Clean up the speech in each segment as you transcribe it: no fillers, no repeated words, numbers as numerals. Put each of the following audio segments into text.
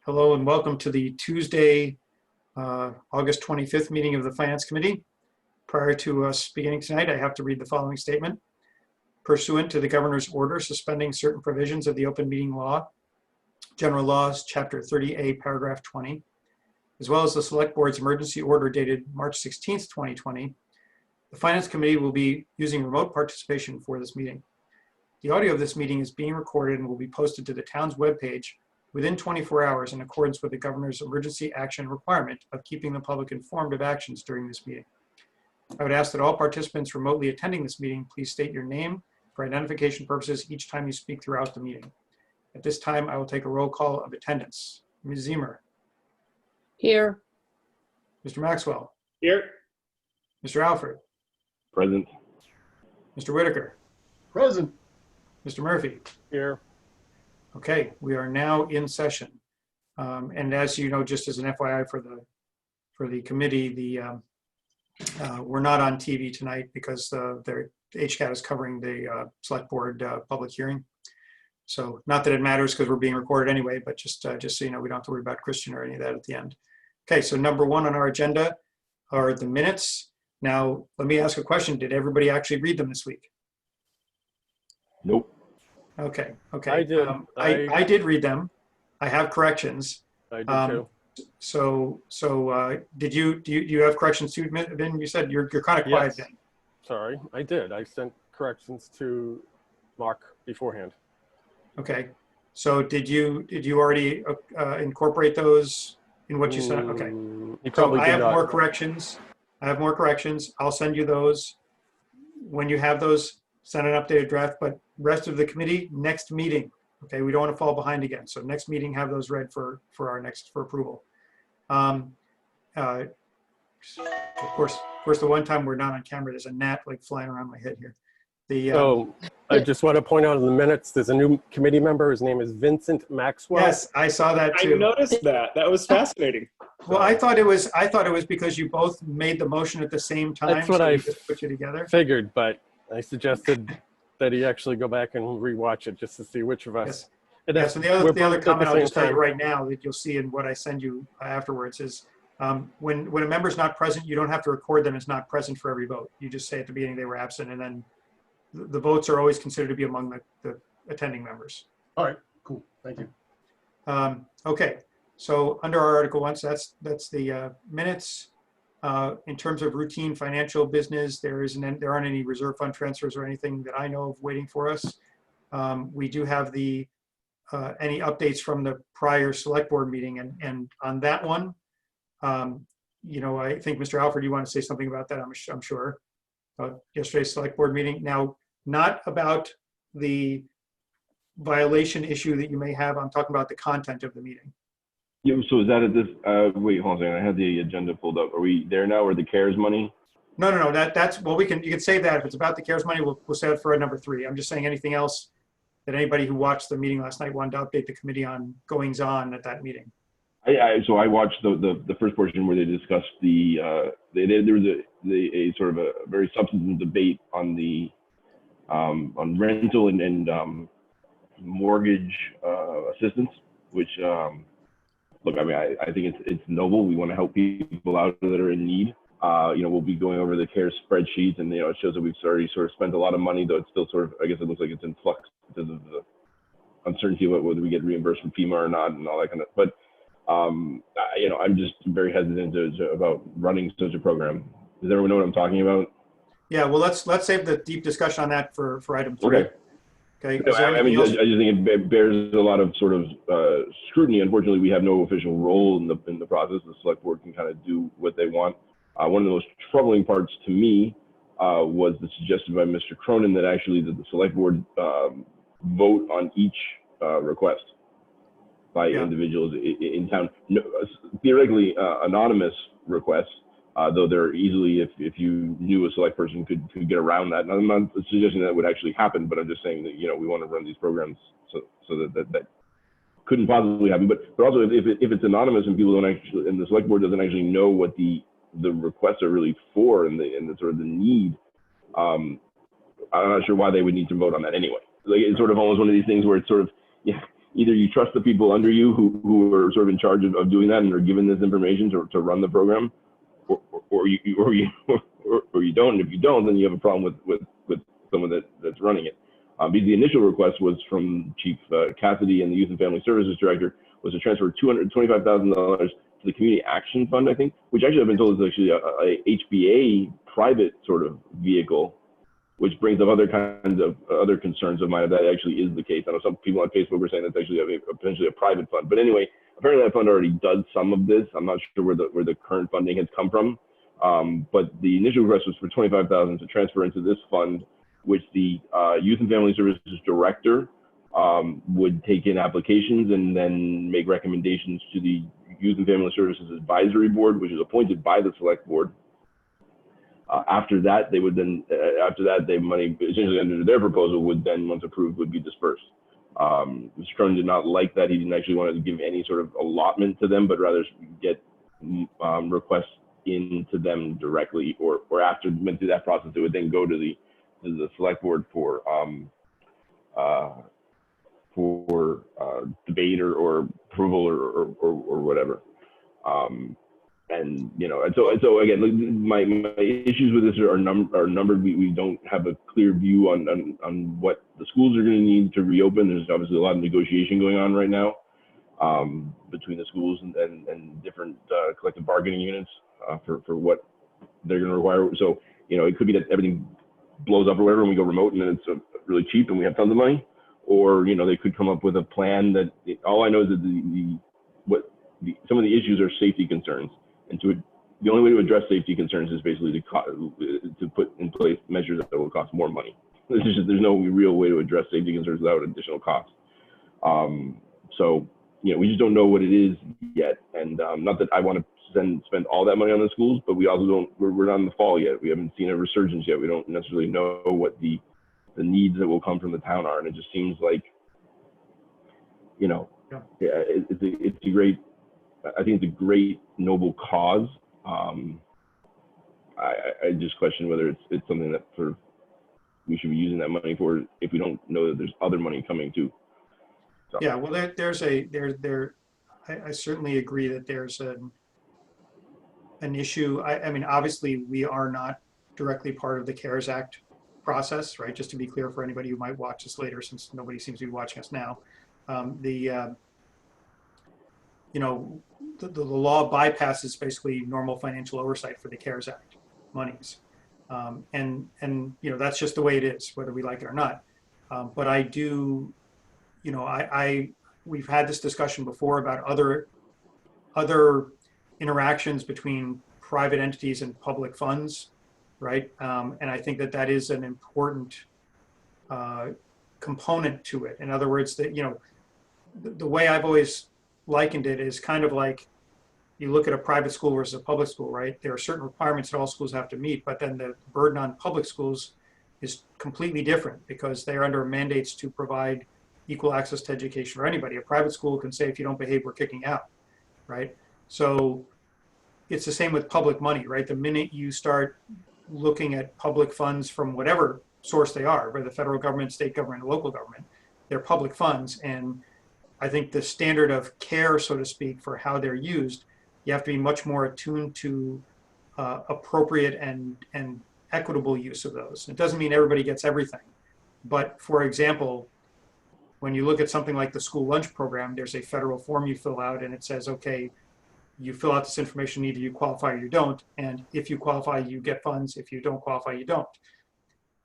Hello and welcome to the Tuesday, August 25th meeting of the Finance Committee. Prior to us beginning tonight, I have to read the following statement. Pursuant to the Governor's order suspending certain provisions of the Open Meeting Law, General Laws, Chapter 30A, Paragraph 20, as well as the Select Board's emergency order dated March 16th, 2020, the Finance Committee will be using remote participation for this meeting. The audio of this meeting is being recorded and will be posted to the town's webpage within 24 hours in accordance with the Governor's emergency action requirement of keeping the public informed of actions during this meeting. I would ask that all participants remotely attending this meeting please state your name for identification purposes each time you speak throughout the meeting. At this time, I will take a roll call of attendance. Ms. Zemer. Here. Mr. Maxwell. Here. Mr. Alfred. Present. Mr. Whitaker. Present. Mr. Murphy. Here. Okay, we are now in session. And as you know, just as an FYI for the committee, we're not on TV tonight because the HCAT is covering the select board public hearing. So not that it matters because we're being recorded anyway, but just so you know, we don't have to worry about Christian or any of that at the end. Okay, so number one on our agenda are the minutes. Now, let me ask a question. Did everybody actually read them this week? Nope. Okay. I did. I did read them. I have corrections. I did too. So do you have corrections too, Vin? You said you're kind of quiet, Yes. Vin. Sorry, I did. I sent corrections to Mark beforehand. Okay. So did you already incorporate those in what you said? Okay. He So probably I did have not. more corrections. I'll send you those. When you have those, send an updated draft, but rest of the committee, next meeting. Okay, we don't want to fall behind again. So next meeting, have those read for approval. Of course, the one time we're not on camera, there's a gnat like flying around my head here. I just want to point out in the minutes, there's a new committee member. His name is Vincent Maxwell. Yes, I saw that too. I noticed that. That was fascinating. Well, I thought it was because you both made the motion at the same time. That's what so I we just put you together. figured, but I suggested that he actually go back and rewatch it just to see which of us. Yes. Yes, and the other comment I'll just tell you right now that you'll see in what I send you afterwards is when a member's not present, you don't have to record them as not present for every vote. You just say at the beginning they were absent, and then the votes are always considered to be among the attending members. All right, cool. Thank you. Okay, so under our Article 1, so that's the minutes. In terms of routine financial business, there aren't any reserve fund transfers or anything that I know of waiting for us. We do have any updates from the prior select board meeting, and on that one, I think Mr. Alfred, you want to say something about that? I'm sure. Yesterday's select board meeting. Now, not about the violation issue that you may have. I'm talking about the content of the meeting. Yeah, so is that at this, wait, hold on a second. I had the agenda pulled up. Are we there now, or the CARES money? No. That's, well, you can save that. If it's about the CARES money, we'll save it for number 3. I'm just saying anything else that anybody who watched the meeting last night wanted to update the committee on goings on at that meeting. So I watched the first portion where they discussed there was a sort of a very substantive debate on the on rental and mortgage assistance, which look, I mean, I think it's noble. We want to help people out that are in need. We'll be going over the CARES spreadsheet, and it shows that we've already sort of spent a lot of money, though it's still sort of, I guess it looks like it's in flux because of the uncertainty about whether we get reimbursed from FEMA or not and all that kind of. But I'm just very hesitant about running such a program. Does everyone know what I'm talking about? Yeah, well, let's save the deep discussion on that for item 3. Okay. Okay. I just think it bears a lot of sort of scrutiny. Unfortunately, we have no official role in the process. The select board can kind of do what they want. One of the most troubling parts to me was the suggestion by Mr. Cronin that actually the select board vote on each request by individuals in town. No, theoretically, anonymous requests, though they're easily, if you knew a select person could get around that. And I'm not suggesting that would actually happen, but I'm just saying that we want to run these programs so that couldn't possibly happen. But also if it's anonymous and people don't actually, and the select board doesn't actually know what the requests are really for and the sort of the need, I'm not sure why they would need to vote on that anyway. Like, it's sort of almost one of these things where it's sort of, either you trust the people under you who are sort of in charge of doing that and are given this information to run the program, or you don't. And if you don't, then you have a problem with someone that's running it. Because the initial request was from Chief Cassidy and the Youth and Family Services Director, was to transfer $225,000 to the Community Action Fund, I think, which actually I've been told is actually a HBA private sort of vehicle, which brings up other kinds of other concerns of mine if that actually is the case. I know some people on Facebook were saying that's actually potentially a private fund. But anyway, apparently that fund already does some of this. I'm not sure where the current funding has come from. But the initial request was for $25,000 to transfer into this fund, which the Youth and Family Services Director would take in applications and then make recommendations to the Youth and Family Services Advisory Board, which is appointed by the Select Board. After that, they would then, the money essentially under their proposal would then, once approved, would be dispersed. Mr. Cronin did not like that. He didn't actually want to give any sort of allotment to them, but rather get requests into them directly, or after it went through that process, it would then go to the Select Board for debate or approval or whatever. And you know, and so again, my issues with this are numbered. We don't have a clear view on what the schools are going to need to reopen. There's obviously a lot of negotiation going on right now between the schools and different collective bargaining units for what they're going to require. So you know, it could be that everything blows up or whatever, and we go remote, and then it's really cheap, and we have tons of money. Or you know, they could come up with a plan that all I know is that some of the issues are safety concerns. And the only way to address safety concerns is basically to put in place measures that will cost more money. There's no real way to address safety concerns without additional costs. So, you know, we just don't know what it is yet. And not that I want to spend all that money on the schools, but we also we're not in the fall yet. We haven't seen a resurgence yet. We don't necessarily know what the needs that will come from the town are. And it just seems like, you know, it's a great, I think it's a great, noble cause. I just question whether it's something that sort of we should be using that money for if we don't know that there's other money coming too. So. Yeah, well, I certainly agree that there's an issue. I mean, obviously, we are not directly part of the CARES Act process, right? Just to be clear for anybody who might watch this later, since nobody seems to be watching us now. You know, the law bypasses basically normal financial oversight for the CARES Act monies. And you know, that's just the way it is, whether we like it or not. But I do, you know, we've had this discussion before about other interactions between private entities and public funds, right? And I think that is an important component to it. In other words, that, you know, the way I've always likened it is kind of like you look at a private school versus a public school, right? There are certain requirements that all schools have to meet, but then the burden on public schools is completely different because they're under mandates to provide equal access to education for anybody. A private school can say, if you don't behave, we're kicking you out, right? So it's the same with public money, right? The minute you start looking at public funds from whatever source they are, whether the federal government, state government, or local government, they're public funds. And I think the standard of care, so to speak, for how they're used, you have to be much more attuned to appropriate and equitable use of those. It doesn't mean everybody gets everything. But for example, when you look at something like the school lunch program, there's a federal form you fill out and it says, okay, you fill out this information, either you qualify or you don't. And if you qualify, you get funds. If you don't qualify, you don't.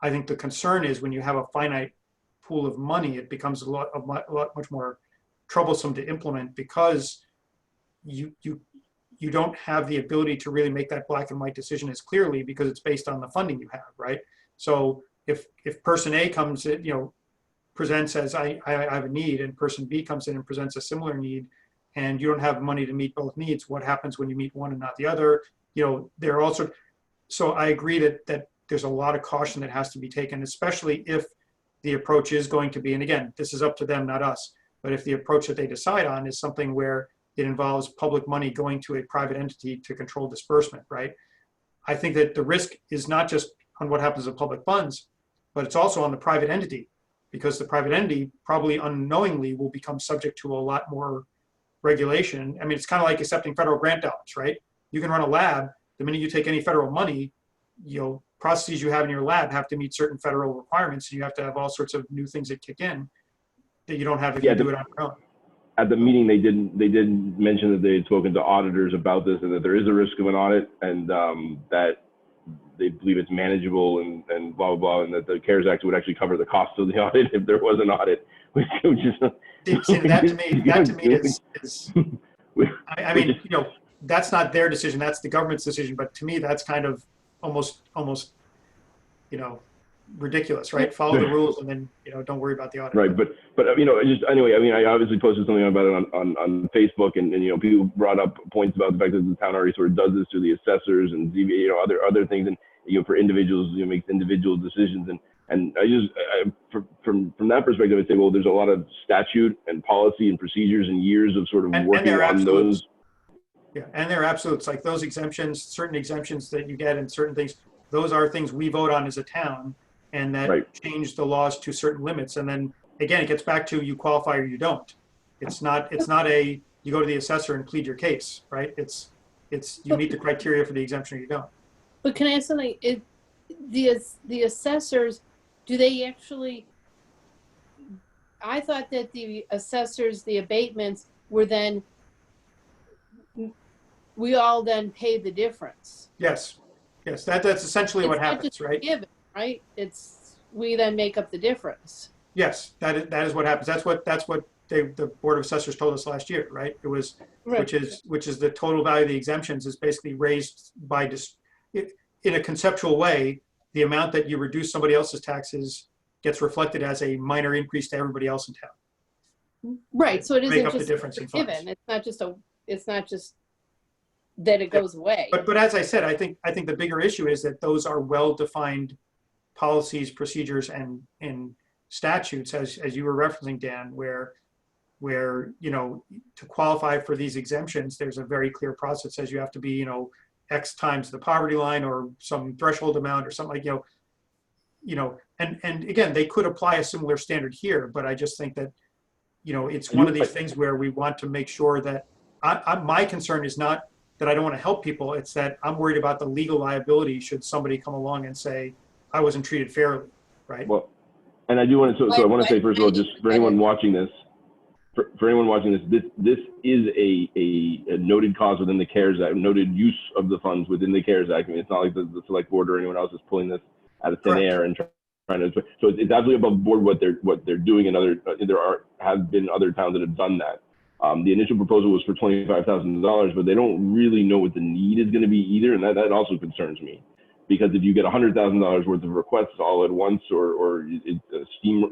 I think the concern is when you have a finite pool of money, it becomes much more troublesome to implement because you don't have the ability to really make that black and white decision as clearly because it's based on the funding you have, right? So if person A comes in, you know, presents as I have a need, and person B comes in and presents a similar need, and you don't have money to meet both needs, what happens when you meet one and not the other? You know, there are also, so I agree that there's a lot of caution that has to be taken, especially if the approach is going to be, and again, this is up to them, not us, but if the approach that they decide on is something where it involves public money going to a private entity to control disbursement, right? I think that the risk is not just on what happens with public funds, but it's also on the private entity because the private entity probably unknowingly will become subject to a lot more regulation. I mean, it's kind of like accepting federal grant dollars, right? You can run a lab. The minute you take any federal money, processes you have in your lab have to meet certain federal requirements. And you have to have all sorts of new things that kick in that you don't have if you do it on your own. At the meeting, they did mention that they had spoken to auditors about this and that there is a risk of an audit, and that they believe it's manageable and blah, blah, blah, and that the CARES Act would actually cover the cost of the audit if there was an audit, which is... That to me is I mean, that's not their decision, that's the government's decision, but to me, that's kind of almost, ridiculous, right? Follow the rules and then, don't worry about the audit. Right, but anyway, I mean, I obviously posted something about it on Facebook, and people brought up points about the fact that the town already sort of does this to the assessors and other things, and for individuals, makes individual decisions, and from that perspective, I'd say, well, there's a lot of statute and policy and procedures and years of sort of working on those. Yeah, and there are absolutes, like those exemptions, certain exemptions that you get and certain things, those are things we vote on as a town, and that change the laws to certain limits. And then again, it gets back to you qualify or you don't. It's not you go to the assessor and plead your case, right? It's you meet the criteria for the exemption or you don't. But can I ask something? The assessors, do they actually, I thought that the assessors, the abatements were then, we all then pay the difference. Yes, that's essentially what happens, right? Given, right? We then make up the difference. Yes, that is what happens. That's what the Board of Assessors told us last year, right? It was, which is the total value of the exemptions is basically raised by in a conceptual way. The amount that you reduce somebody else's taxes gets reflected as a minor increase to everybody else in town. Right. So it isn't just the difference in funds. Given. It's not just that it goes away. But as I said, I think the bigger issue is that those are well-defined policies, procedures, and statutes, as you were referencing, Dan, where to qualify for these exemptions, there's a very clear process that says you have to be X times the poverty line or some threshold amount or something like and again, they could apply a similar standard here, but I just think that it's one of these things where we want to make sure that my concern is not that I don't want to help people, it's that I'm worried about the legal liability should somebody come along and say I wasn't treated fairly, right? Well, and I do want to, so I want to say, first of all, just for anyone watching this, this is a noted cause within the CARES Act, noted use of the funds within the CARES Act. I mean, it's not like the select board or anyone else is pulling this out of thin air and trying to. So it's absolutely above board what they're doing, and have been other towns that have done that. The initial proposal was for $25,000, but they don't really know what the need is going to be either, and that also concerns me. Because if you get $100,000 worth of requests all at once, or steam,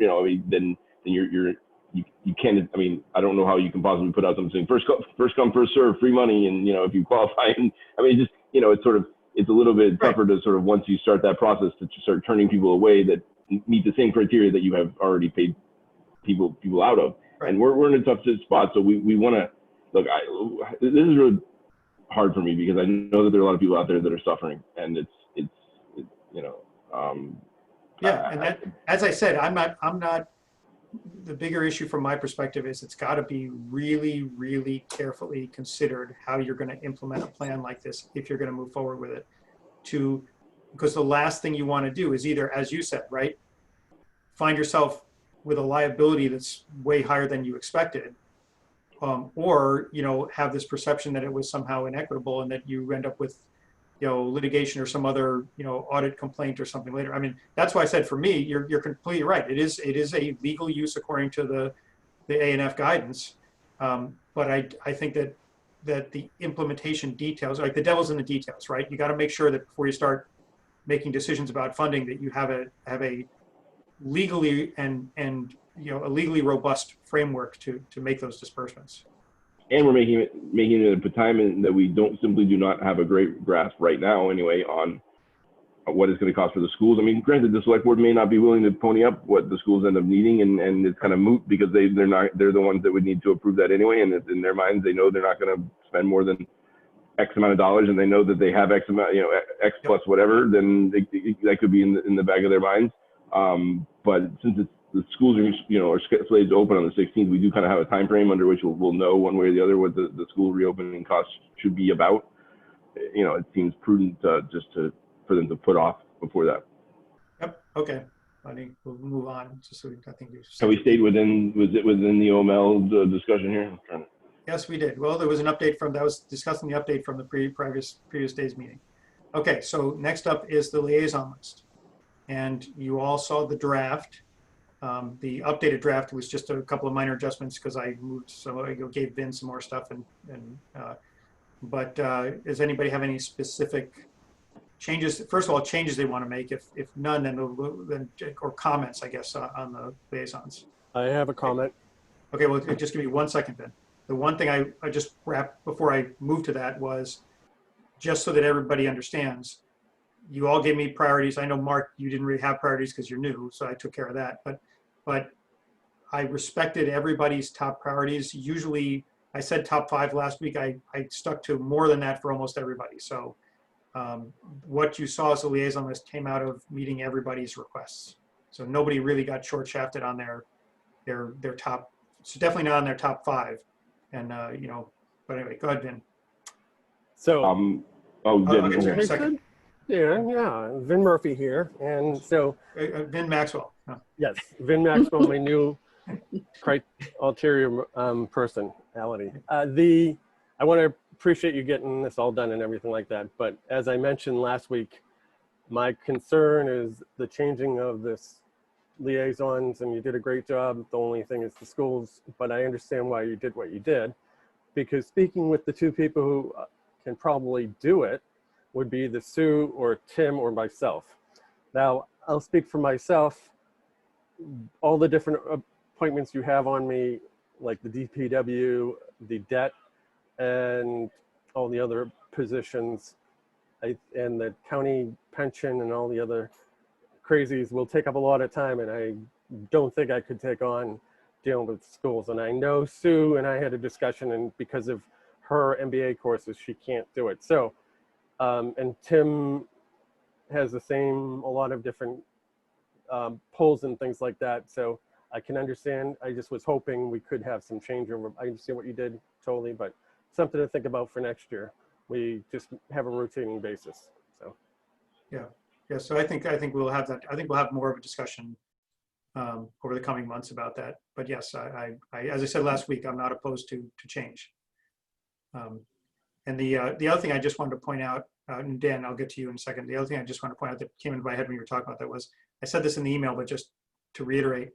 then you can't. I mean, I don't know how you can possibly put out something saying first come, first serve, free money, and if you qualify, and I mean, just it's a little bit tougher to sort of, once you start that process, to start turning people away that meet the same criteria that you have already paid people out of. Right. And we're in a tough spot, so we want to look. This is really hard for me because I know that there are a lot of people out there that are suffering, and it's and that, as I said, I'm not. The bigger issue from my perspective is it's got to be really, really carefully considered how you're going to implement a plan like this if you're going to move forward with it. Because the last thing you want to do is either, as you said, right, find yourself with a liability that's way higher than you expected, or have this perception that it was somehow inequitable and that you end up with litigation or some other audit complaint or something later. I mean, that's why I said, for me, you're completely right. It is a legal use according to the A&F guidance, but I think that the implementation details, like the devil's in the details, right? You got to make sure that before you start making decisions about funding, that you have a legally and a legally robust framework to make those disbursements. And we're making it a time that we do not have a great grasp right now anyway on what it's going to cost for the schools. I mean, granted, the select board may not be willing to pony up what the schools end up needing, and it's kind of moot because they're the ones that would need to approve that anyway. And in their minds, they know they're not going to spend more than X amount of dollars, and they know that they have X amount, plus whatever. Then that could be in the back of their minds. But since it's the schools are, are slated to open on the 16th, we do kind of have a time frame under which we'll know one way or the other what the school reopening costs should be about. It seems prudent for them to put off before that. Yep. Okay. I think we'll move on. Just so I think Have we stayed within the OML discussion here? Yes, we did. Well, there was an update that was discussing the update from the previous day's meeting. Okay, so next up is the liaison list. And you all saw the draft. The updated draft was just a couple of minor adjustments because I moved, so I gave Vin some more stuff. But does anybody have any specific changes? First of all, changes they want to make. If none, then or comments, I guess, on the liaisons. I have a comment. Okay, well, just give me 1 second then. The one thing I just wrapped before I moved to that was, just so that everybody understands, you all gave me priorities. I know, Mark, you didn't really have priorities because you're new, so I took care of that. But I respected everybody's top priorities. Usually, I said top 5 last week. I stuck to more than that for almost everybody. So what you saw as a liaison list came out of meeting everybody's requests. So nobody really got short-shafted on their top. So definitely not on their top 5. And but anyway, go ahead, Vin. So Vin, I'll get you in a okay. second. Yeah, Vin Murphy here, and so Vin Maxwell. Oh. yes, Vin Maxwell, my new ulterior personality. I want to appreciate you getting this all done and everything like that. But as I mentioned last week, my concern is the changing of this liaisons, and you did a great job. The only thing is the schools, but I understand why you did what you did, because speaking with the 2 people who can probably do it would be the Sue or Tim or myself. Now, I'll speak for myself. All the different appointments you have on me, like the DPW, the debt, and all the other positions, and the county pension and all the other crazies will take up a lot of time, and I don't think I could take on dealing with schools. And I know Sue and I had a discussion, and because of her MBA courses, she can't do it. So, and Tim has a lot of different polls and things like that. So I can understand. I just was hoping we could have some changeover. I understand what you did totally, but something to think about for next year. We just have a rotating basis. So. Yeah, so I think we'll have that. I think we'll have more of a discussion over the coming months about that. But yes, I as I said last week, I'm not opposed to change. And the other thing I just wanted to point out, and Dan, I'll get to you in a second. The other thing I just want to point out that came into my head when you were talking about that was, I said this in the email, but just to reiterate,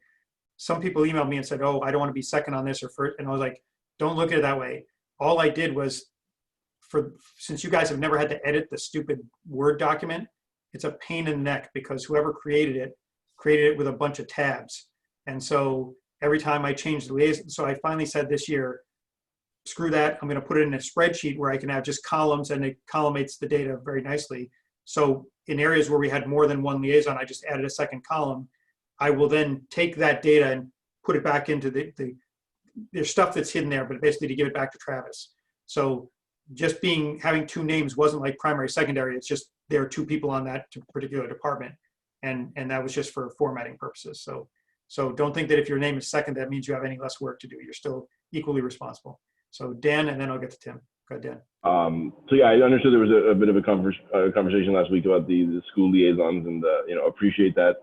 some people emailed me and said, "Oh, I don't want to be second on this or first," and I was like, "Don't look at it that way." All I did was, since you guys have never had to edit the stupid Word document, it's a pain in the neck because whoever created it with a bunch of tabs. And so every time I changed the liaison, so I finally said this year, screw that, I'm going to put it in a spreadsheet where I can have just columns, and it collimates the data very nicely. So in areas where we had more than one liaison, I just added a second column. I will then take that data and put it back into there's stuff that's hidden there, but basically to give it back to Travis. So just having 2 names wasn't like primary, secondary. It's just there are 2 people on that particular department, and that was just for formatting purposes. So don't think that if your name is second, that means you have any less work to do. You're still equally responsible. So Dan, and then I'll get to Tim. Go ahead, Dan. So yeah, I understood there was a bit of a conversation last week about the school liaisons, and appreciate that.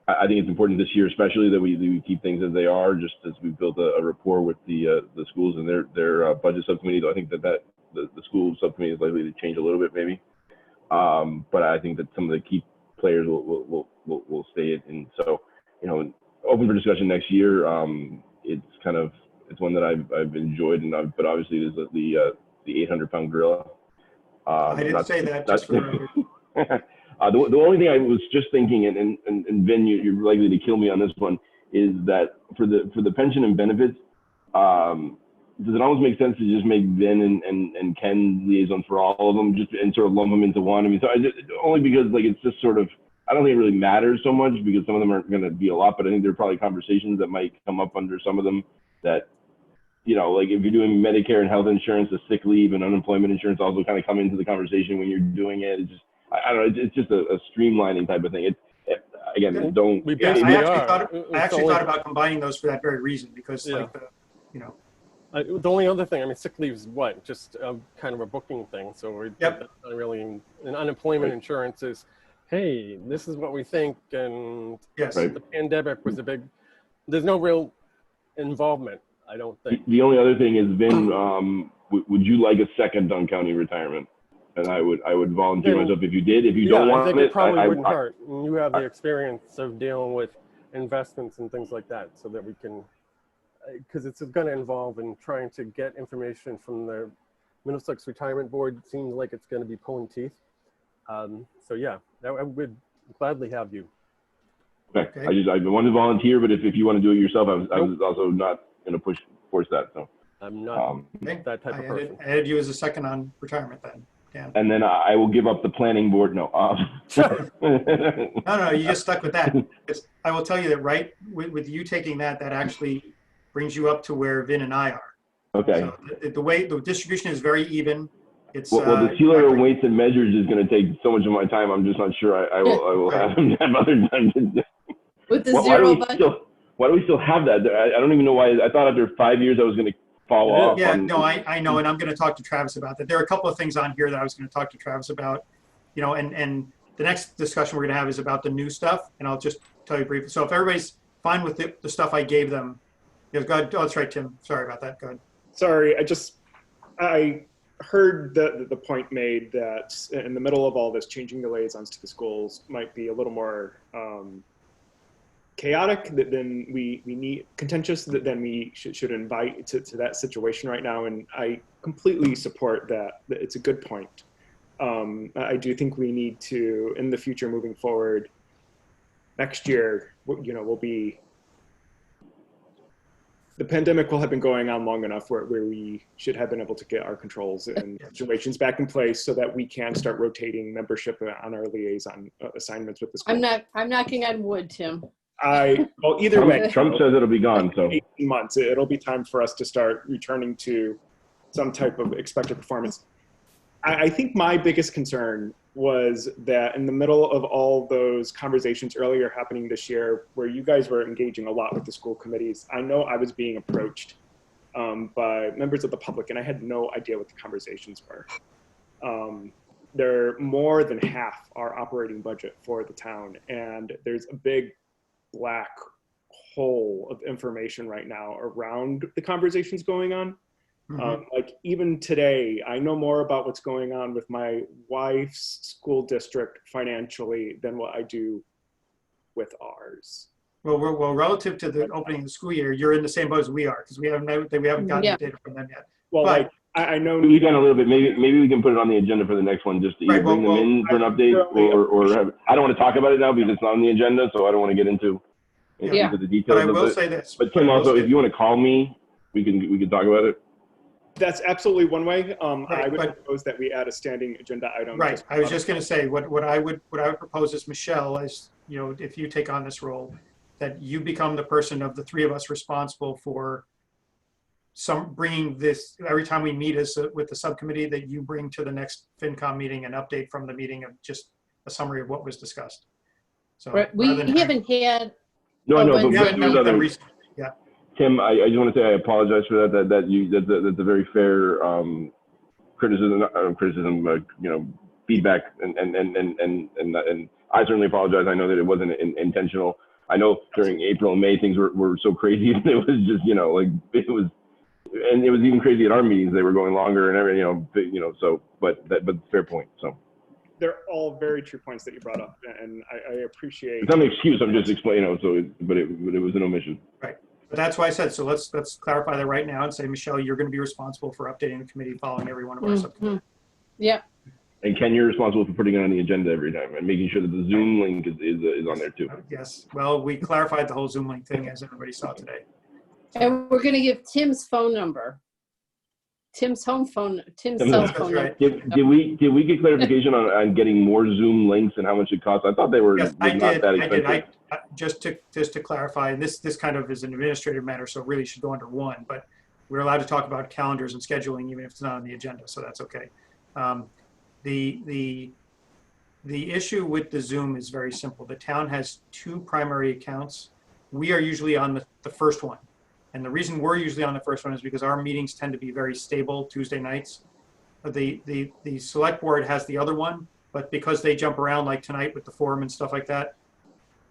I think it's important this year, especially, that we keep things as they are, just as we've built a rapport with the schools and their budget subcommittee. I think that the school subcommittee is likely to change a little bit, maybe. But I think that some of the key players will stay. And so, open for discussion next year. It's one that I've enjoyed, but obviously there's the 800-pound gorilla. I didn't say that. Just for the only thing I was just thinking, and Vin, you're likely to kill me on this one, is that for the pension and benefits, does it almost make sense to just make Vin and Ken liaisons for all of them, and sort of lump them into one? I mean, only because it's just sort of, I don't think it really matters so much, because some of them aren't going to be a lot, but I think there are probably conversations that might come up under some of them that, if you're doing Medicare and health insurance, the sick leave and unemployment insurance also kind of come into the conversation when you're doing it. It's just, I don't know, it's just a streamlining type of thing. again, don't. We Yeah, basically I actually are. thought, It's I actually only- thought about combining those for that very reason, because Yeah. like you know, The only other thing, I mean, sick leave is what? Just kind of a booking thing. So Yep. that's not really, and unemployment Right. insurance is, hey, this is what we think. And yes. Right. the pandemic was a big, there's no real involvement, I don't think. The only other thing is, Vin, would you like a second Dunn County retirement? And I would volunteer Then- myself if you did. If you Yeah, don't I want think it probably I- wouldn't hurt. And you have the I- experience of dealing with investments and things like that, so that we can, because it's going to involve in trying to get information from the Middlesex Retirement Board. It seems like it's going to be pulling teeth. So yeah, I would gladly have you. Okay. Okay. I wanted to volunteer, but if you want to do it yourself, I was Nope. also not going to force that. So, I'm not Okay. that type I of person. added you as a second on retirement then, Dan. and then I will give up the planning board. No. No, you just stuck with that. I will tell you that, right, with you taking that actually brings you up to where Vin and I are. Okay. So the way the distribution is very even. It's Well, the sealer of weights and measures is going to take so much of my time. I'm just not sure I will Right. have other time to do. With the Why do zero we budget. why do we still have that? I don't even know why. I thought after 5 years I was going to fall It is. off. Yeah, on, no, I know, and I'm going to talk to Travis about that. There are a couple of things on here that I was going to talk to Travis about, and the next discussion we're going to have is about the new stuff, and I'll just tell you briefly. So if everybody's fine with the stuff I gave them, go ahead. Oh, that's right, Tim. Sorry about that. Go ahead. Sorry, I heard the point made that in the middle of all this, changing the liaisons to the schools might be a little more chaotic than we need, contentious than we should invite to that situation right now. And I completely support that. It's a good point. I do think we need to, in the future, moving forward, next year, we'll be, the pandemic will have been going on long enough where we should have been able to get our controls and situations back in place so that we can start rotating membership on our liaison assignments with the school. I'm knocking on wood, Tim. Well, either way, Trump says it'll be gone. So 18 months, it'll be time for us to start returning to some type of expected performance. I think my biggest concern was that in the middle of all those conversations earlier happening this year, where you guys were engaging a lot with the school committees, I know I was being approached by members of the public, and I had no idea what the conversations were. They're more than half our operating budget for the town, and there's a big black hole of information right now around the conversations going on. Like even today, I know more about what's going on with my wife's school district financially than what I do with ours. Well, relative to the opening of the school year, you're in the same boat as we are, because we haven't gotten Yeah. the data from them yet. Well, But- like I know we've done a little bit. Maybe we can put it on the agenda for the next one, just to either Right, well, bring them in for an update, or have. I don't want to talk about it now because it's not on the agenda, so I don't want to get into Yeah. the But details I of will it. say this. But Tim, also, if you want to call me, we can talk about it. that's absolutely one way. I Right, would but- propose that we add a standing agenda item. Right. I was just going to say what I would propose is, Michelle, as you know, if you take on this role, that you become the person of the three of us responsible for bringing this every time we meet with the subcommittee, that you bring to the next FinCom meeting an update from the meeting of just a summary of what was discussed. So Right. We rather than haven't had, No, I know, Wednesday we but haven't met with them other, recently. Yeah. Tim, I just want to say I apologize for that. That's a very fair criticism, feedback, and I certainly apologize. I know that it wasn't intentional. I know during April and May things were so crazy. It was just it was, and it was even crazy at our meetings. They were going longer and everything, So, but fair point. So they're all very true points that you brought up, and I appreciate. it's not an excuse. I'm just explaining. But it was an omission. Right. But that's why I said, so let's clarify that right now and say, Michelle, you're going to be responsible for updating the committee following every one of our subcommittees. yeah, And Ken, you're responsible for putting it on the agenda every time and making sure that the Zoom link is on there too. Yes. Well, we clarified the whole Zoom link thing, as everybody saw today. and we're going to give Tim's phone number. Tim's cell phone That's number. right. Did we get clarification on getting more Zoom links and how much it costs? I thought they were Yes, I not did. that I did. expensive. Just to clarify, and this kind of is an administrative matter, so it really should go under one, but we're allowed to talk about calendars and scheduling even if it's not on the agenda, so that's okay. The The issue with the Zoom is very simple. The town has two primary accounts. We are usually on the first one. And the reason we're usually on the first one is because our meetings tend to be very stable Tuesday nights. The select board has the other one, but because they jump around like tonight with the forum and stuff like that,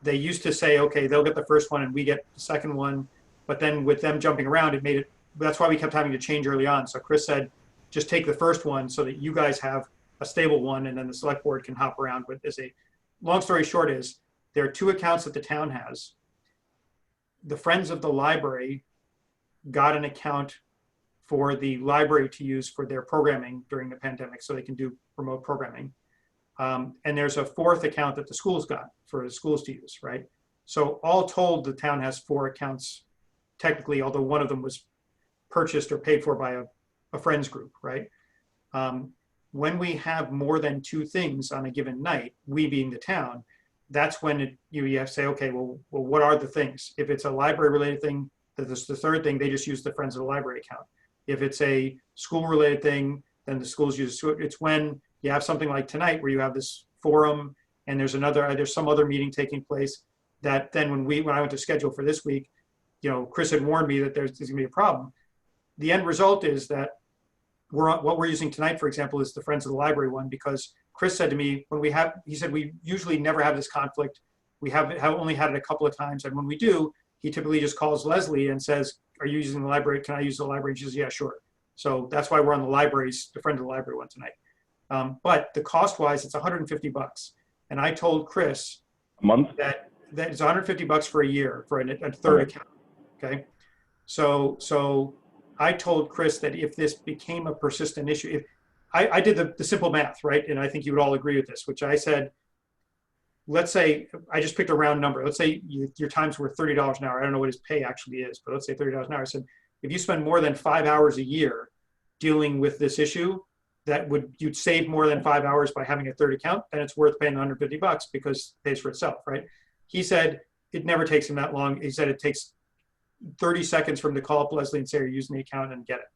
they used to say, okay, they'll get the first one and we get the second one. But then with them jumping around, it made it, that's why we kept having to change early on. So Chris said, just take the first one so that you guys have a stable one and then the select board can hop around. But as a long story short is, there are two accounts that the town has. The Friends of the Library got an account for the library to use for their programming during the pandemic so they can do remote programming. And there's a fourth account that the schools got for the schools to use, right? So all told, the town has 4 accounts technically, although one of them was purchased or paid for by a friends group, right? When we have more than 2 things on a given night, we being the town, that's when you have to say, okay, well, what are the things? If it's a library related thing, that's the third thing, they just use the Friends of the Library account. If it's a school related thing, then the schools use it. It's when you have something like tonight where you have this forum and there's some other meeting taking place that then when I went to schedule for this week, you know, Chris had warned me that there's gonna be a problem. The end result is that what we're using tonight, for example, is the Friends of the Library one, because Chris said to me, he said, we usually never have this conflict. We have only had it a couple of times. And when we do, he typically just calls Leslie and says, are you using the library? Can I use the library? She says, yeah, sure. So that's why we're on the Friends of the Library one tonight. But the cost wise, it's $150. And I told Chris A month? that it's $150 for a year for a third account, okay? So I told Chris that if this became a persistent issue, I did the simple math, right? And I think you would all agree with this, which I said, let's say, I just picked a round number. Let's say your time's worth $30 an hour. I don't know what his pay actually is, but let's say $30 an hour. I said, if you spend more than 5 hours a year dealing with this issue, you'd save more than 5 hours by having a third account, then it's worth paying $150 because it pays for itself, right? He said it never takes him that long. He said it takes 30 seconds for him to call up Leslie and say, you're using the account and get it.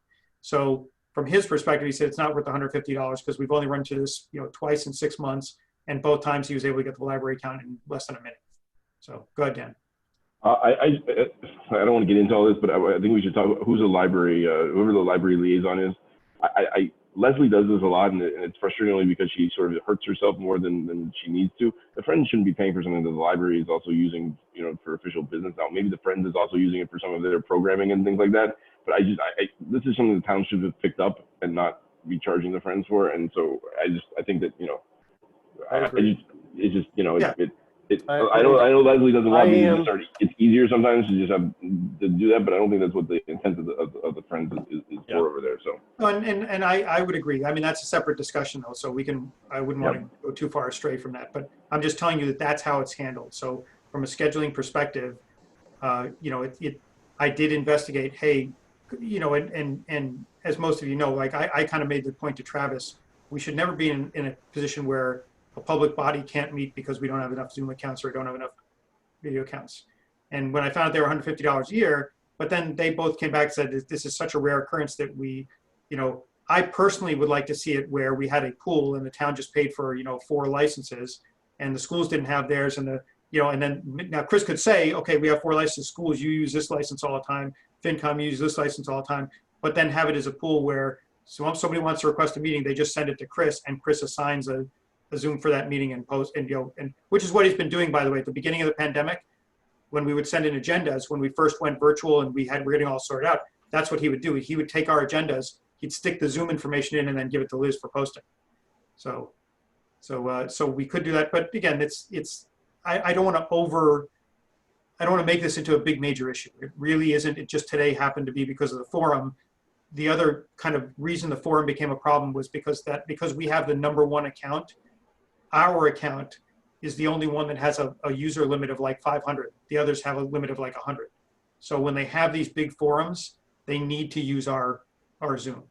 So from his perspective, he said it's not worth $150 because we've only run into this, you know, twice in 6 months. And both times he was able to get the library account in less than a minute. So go ahead, Dan. I don't want to get into all this, but I think we should talk about who's a library, whoever the library liaison is. Leslie does this a lot, and it's frustrating only because she sort of hurts herself more than she needs to. The Friends shouldn't be paying for something that the library is also using, you know, for official business. Now, maybe the Friends is also using it for some of their programming and things like that. But this is something the town should have picked up and not be charging the Friends for. And so I think that, you know, it's just, you know, Yeah. I know Leslie doesn't want me to start. It's easier sometimes to just have to do that, but I don't think that's what the intent of the Friends is for over there. So. And I would agree. I mean, that's a separate discussion though, so I wouldn't want to go too far astray from that, but I'm just telling you that that's how it's handled. So from a scheduling perspective, you know, I did investigate, hey, you know, and as most of you know, like I kind of made the point to Travis, we should never be in a position where a public body can't meet because we don't have enough Zoom accounts or don't have enough video accounts. And when I found out they were $150 a year, but then they both came back and said, this is such a rare occurrence that we, you know, I personally would like to see it where we had a pool and the town just paid for, you know, 4 licenses and the schools didn't have theirs and you know, and then now Chris could say, okay, we have 4 licensed schools, you use this license all the time, FinCom uses this license all the time, but then have it as a pool where so if somebody wants to request a meeting, they just send it to Chris and Chris assigns a Zoom for that meeting and post and, you know, and which is what he's been doing, by the way, at the beginning of the pandemic, when we would send in agendas, when we first went virtual and we're getting all sorted out, that's what he would do. He would take our agendas, he'd stick the Zoom information in and then give it to Liz for posting. So we could do that, but again, I don't want to make this into a big major issue. It really isn't. It just today happened to be because of the forum. The other kind of reason the forum became a problem was because we have the #1 account, our account is the only one that has a user limit of like 500. The others have a limit of like 100. So when they have these big forums, they need to use our Zoom.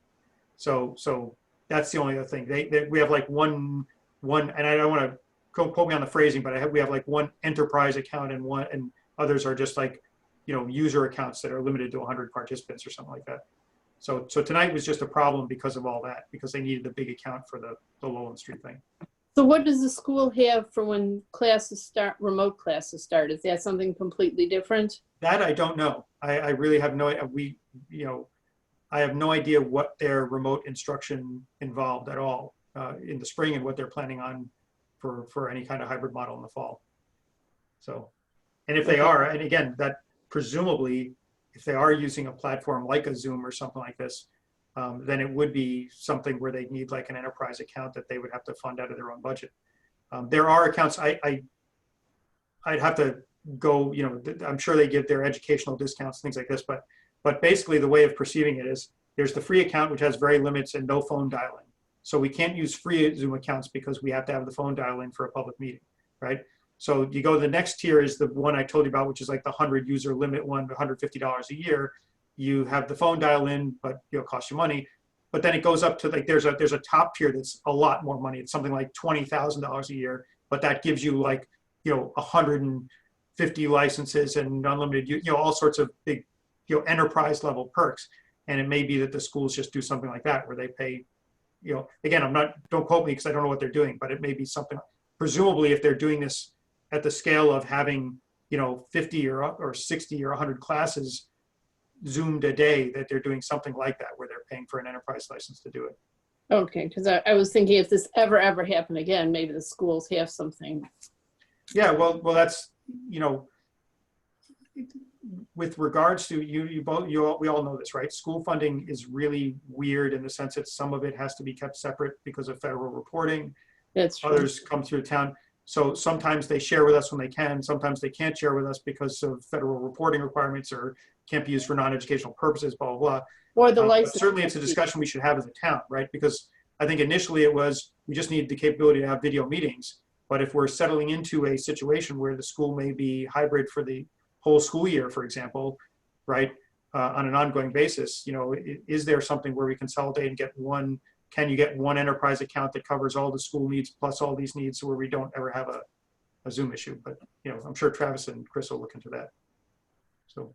So that's the only other thing. We have like one, and I don't want to quote me on the phrasing, but we have like one enterprise account and others are just like, you know, user accounts that are limited to 100 participants or something like that. So tonight was just a problem because of all that, because they needed the big account for the Lowland Street thing. So what does the school have for when classes start, remote classes start? Is that something completely different? That I don't know. I really have no, I have no idea what their remote instruction involved at all in the spring and what they're planning on for any kind of hybrid model in the fall. So, and if they are, and again, that presumably, if they are using a platform like a Zoom or something like this, then it would be something where they need like an enterprise account that they would have to fund out of their own budget. There are accounts, I'd have to go, I'm sure they give their educational discounts, things like this, but basically the way of perceiving it is there's the free account, which has very limits and no phone dialing. So we can't use free Zoom accounts because we have to have the phone dial in for a public meeting, right? So you go to the next tier is the one I told you about, which is like the 100 user limit one, $150 a year. You have the phone dial in, but it costs you money. But then it goes up to like, there's a top tier that's a lot more money. It's something like $20,000 a year, but that gives you like, 150 licenses and unlimited, all sorts of big, enterprise level perks. And it may be that the schools just do something like that where they pay, again, don't quote me because I don't know what they're doing, but it may be something, presumably if they're doing this at the scale of having, 50 or 60 or 100 classes Zoomed a day, that they're doing something like that where they're paying for an enterprise license to do it. Okay, because I was thinking if this ever happened again, maybe the schools have something. Yeah, well, that's, with regards to we all know this, right? School funding is really weird in the sense that some of it has to be kept separate because of federal reporting. That's true. Others come through town. So sometimes they share with us when they can. Sometimes they can't share with us because of federal reporting requirements or can't be used for non-educational purposes, blah, blah, blah. Or the license. Certainly it's a discussion we should have as a town, right? Because I think initially it was, we just need the capability to have video meetings. But if we're settling into a situation where the school may be hybrid for the whole school year, for example, right, on an ongoing basis, is there something where we consolidate and get one, can you get one enterprise account that covers all the school needs plus all these needs where we don't ever have a Zoom issue? But, I'm sure Travis and Chris will look into that. So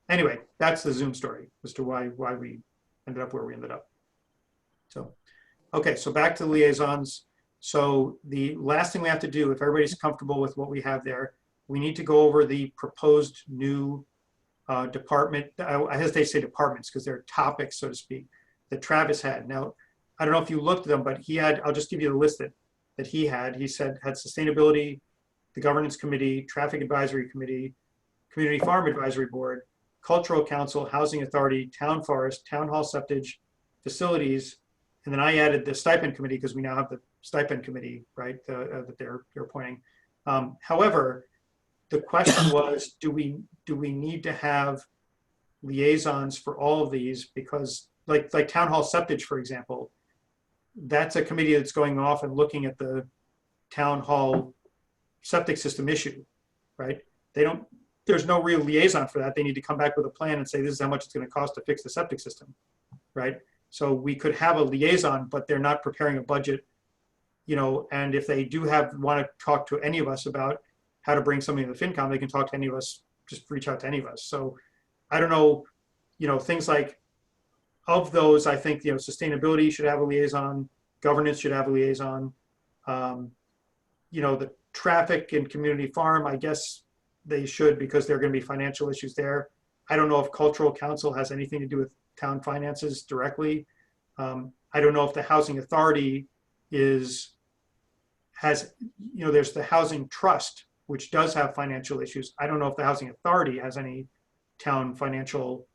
anyway, that's the Zoom story as to why we ended up where we ended up. So, okay, so back to the liaisons. So the last thing we have to do, if everybody's comfortable with what we have there, we need to go over the proposed new department. I hesitate to say departments because they're topics, so to speak, that Travis had. Now, I don't know if you looked at them, but he had, I'll just give you the list that he had. He said had sustainability, the governance committee, traffic advisory committee, community farm advisory board, cultural council, housing authority, town forest, town hall septage, facilities, and then I added the stipend committee because we now have the stipend committee, right, that they're appointing. However, the question was, do we need to have liaisons for all of these? Because like town hall septage, for example, that's a committee that's going off and looking at the town hall septic system issue, right? There's no real liaison for that. They need to come back with a plan and say, this is how much it's going to cost to fix the septic system, right? So we could have a liaison, but they're not preparing a budget, and if they do want to talk to any of us about how to bring something to the FinCom, they can talk to any of us, just reach out to any of us. So I don't know, things like, of those, I think, sustainability should have a liaison, governance should have a liaison, the traffic and community farm, I guess they should, because there are going to be financial issues there. I don't know if cultural council has anything to do with town finances directly. I don't know if the housing authority there's the housing trust, which does have financial issues. I don't know if the housing authority has any town financial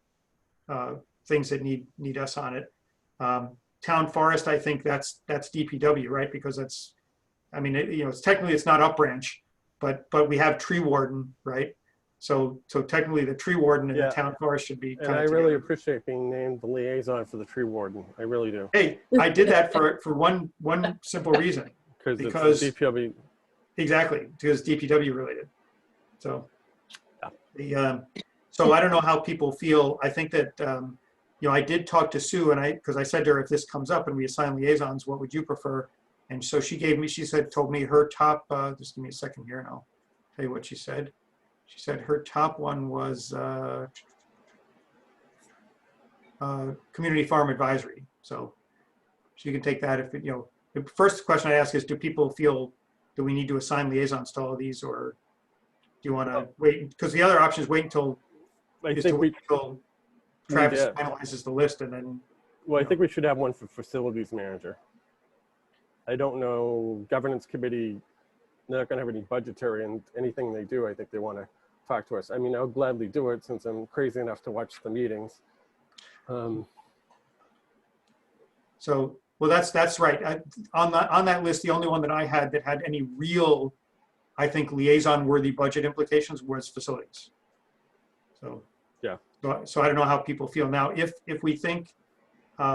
things that need us on it. Town forest, I think that's DPW, right? Because it's technically it's not up branch, but we have tree warden, right? So technically the tree warden and the town forest should be. And I really appreciate being named the liaison for the tree warden. I really do. Hey, I did that for one simple reason. Because it's DPW. Exactly, because DPW related. So so I don't know how people feel. I think that I did talk to Sue, and because I said to her, if this comes up and we assign liaisons, what would you prefer? And so she told me her top, just give me a second here and I'll tell you what she said. She said her top one was community farm advisory. So you can take that if the first question I ask is, do people feel that we need to assign liaisons to all of these, or do you want to wait? Because the other option is wait until Travis yeah. finalizes the list and then. Well, I think we should have one for facilities manager. I don't know, governance committee, they're not going to have any budgetary, and anything they do, I think they want to talk to us. I mean, I'll gladly do it since I'm crazy enough to watch the meetings. So, well, that's right. On that list, the only one that I had that had any real, I think, liaison-worthy budget implications was facilities. So, yeah. So I don't know how people feel now. If we think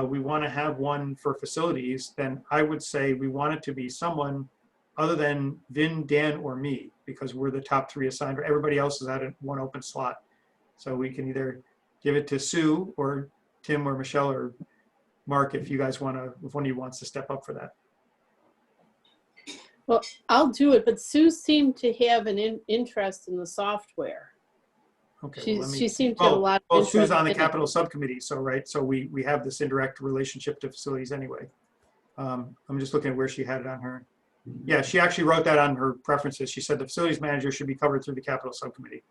we want to have one for facilities, then I would say we want it to be someone other than Vin, Dan, or me, because we're the top 3 assigned. Everybody else is at one open slot. So we can either give it to Sue or Tim or Michelle or Mark if you guys want to, if one of you wants to step up for that. Well, I'll do it, but Sue seemed to have an interest in the software. Okay. She seemed to have a lot of well, interest. Sue's on the in it. capital subcommittee, so right, so we have this indirect relationship to facilities anyway. I'm just looking at where she had it on her. Yeah, she actually wrote that on her preferences. She said the facilities manager should be covered through the capital subcommittee.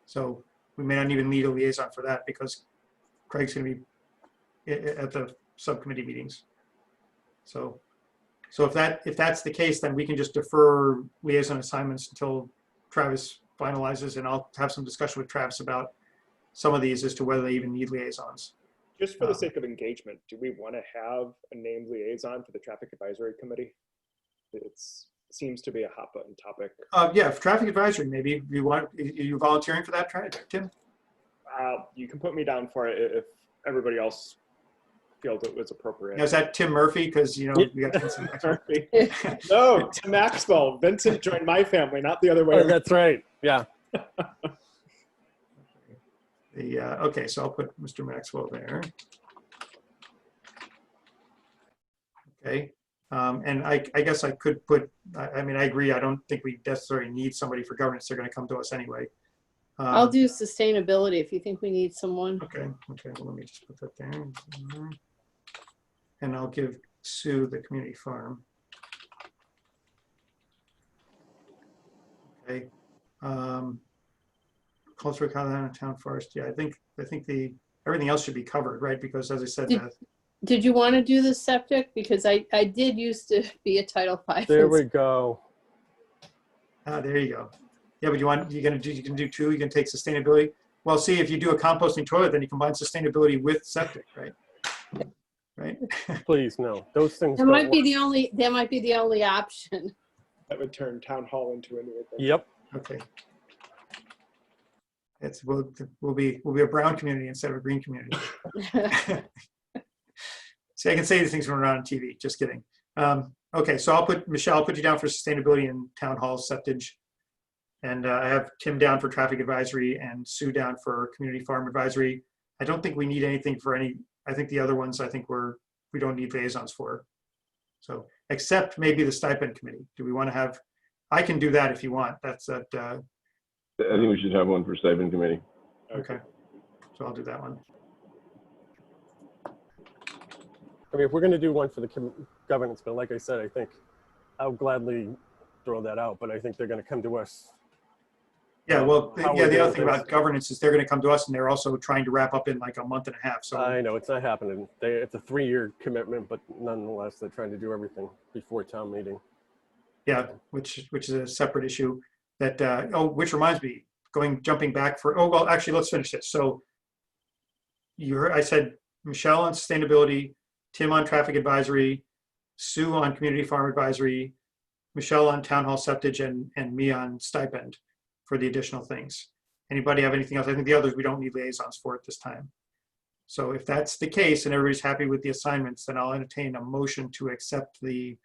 So we may not even need a liaison for that because Craig's going to be at the subcommittee meetings. So if that's the case, then we can just defer liaison assignments until Travis finalizes, and I'll have some discussion with Travis about some of these as to whether they even need liaisons. Just for the sake of engagement, do we want to have a named liaison for the traffic advisory committee? It seems to be a hot button topic. Yeah, for traffic advisory, maybe are you volunteering for that, Tim? You can put me down for it if everybody else feels it was appropriate. Now, is that Tim Murphy? Because you know we got Vincent Murphy. No, Tim Maxwell. Vincent joined my family, not the other way. Oh, that's right. Yeah. Okay, so I'll put Mr. Maxwell there. Okay. And I guess I could put, I mean, I agree. I don't think we necessarily need somebody for governance. They're going to come to us anyway. I'll do sustainability if you think we need someone. Okay. Well, let me just put that there. And I'll give Sue the community farm. Okay. Cultural content and town forest. Yeah, I think everything else should be covered, right? Because as I said, Did you want to do the septic? Because I did used to be a Title V. There we go. There you go. Yeah, but you can do 2. You can take sustainability. Well, see, if you do a composting toilet, then you combine sustainability with septic, right? Right. Please, no. Those things. That might be the only option. That would turn town hall into a new thing. Yep. Okay. We'll be a brown community instead of a green community. See, I can say these things when we're on TV. Just kidding. Okay, so I'll put Michelle. I'll put you down for sustainability and town hall septage, and I have Tim down for traffic advisory and Sue down for community farm advisory. I don't think we need anything for any. I think the other ones. I think we don't need liaisons for. So except maybe the stipend committee. Do we want to have? I can do that if you want. That's that. I think we should have one for stipend committee. Okay, so I'll do that one. I mean, if we're going to do one for the governance, but like I said, I think I'll gladly throw that out, but I think they're going to come to us. Yeah, well, How yeah, we the do other thing this. about governance is they're going to come to us and they're also trying to wrap up in like a month and a half. So I know it's not happening. It's a 3-year commitment, but nonetheless, they're trying to do everything before town meeting. yeah, which is a separate issue that, which reminds me, jumping back well, actually, let's finish this. So you heard, I said Michelle on sustainability, Tim on traffic advisory, Sue on community farm advisory, Michelle on town hall septage, and me on stipend for the additional things. Anybody have anything else? I think the others we don't need liaisons for at this time. So if that's the case and everybody's happy with the assignments, then I'll entertain a motion to accept the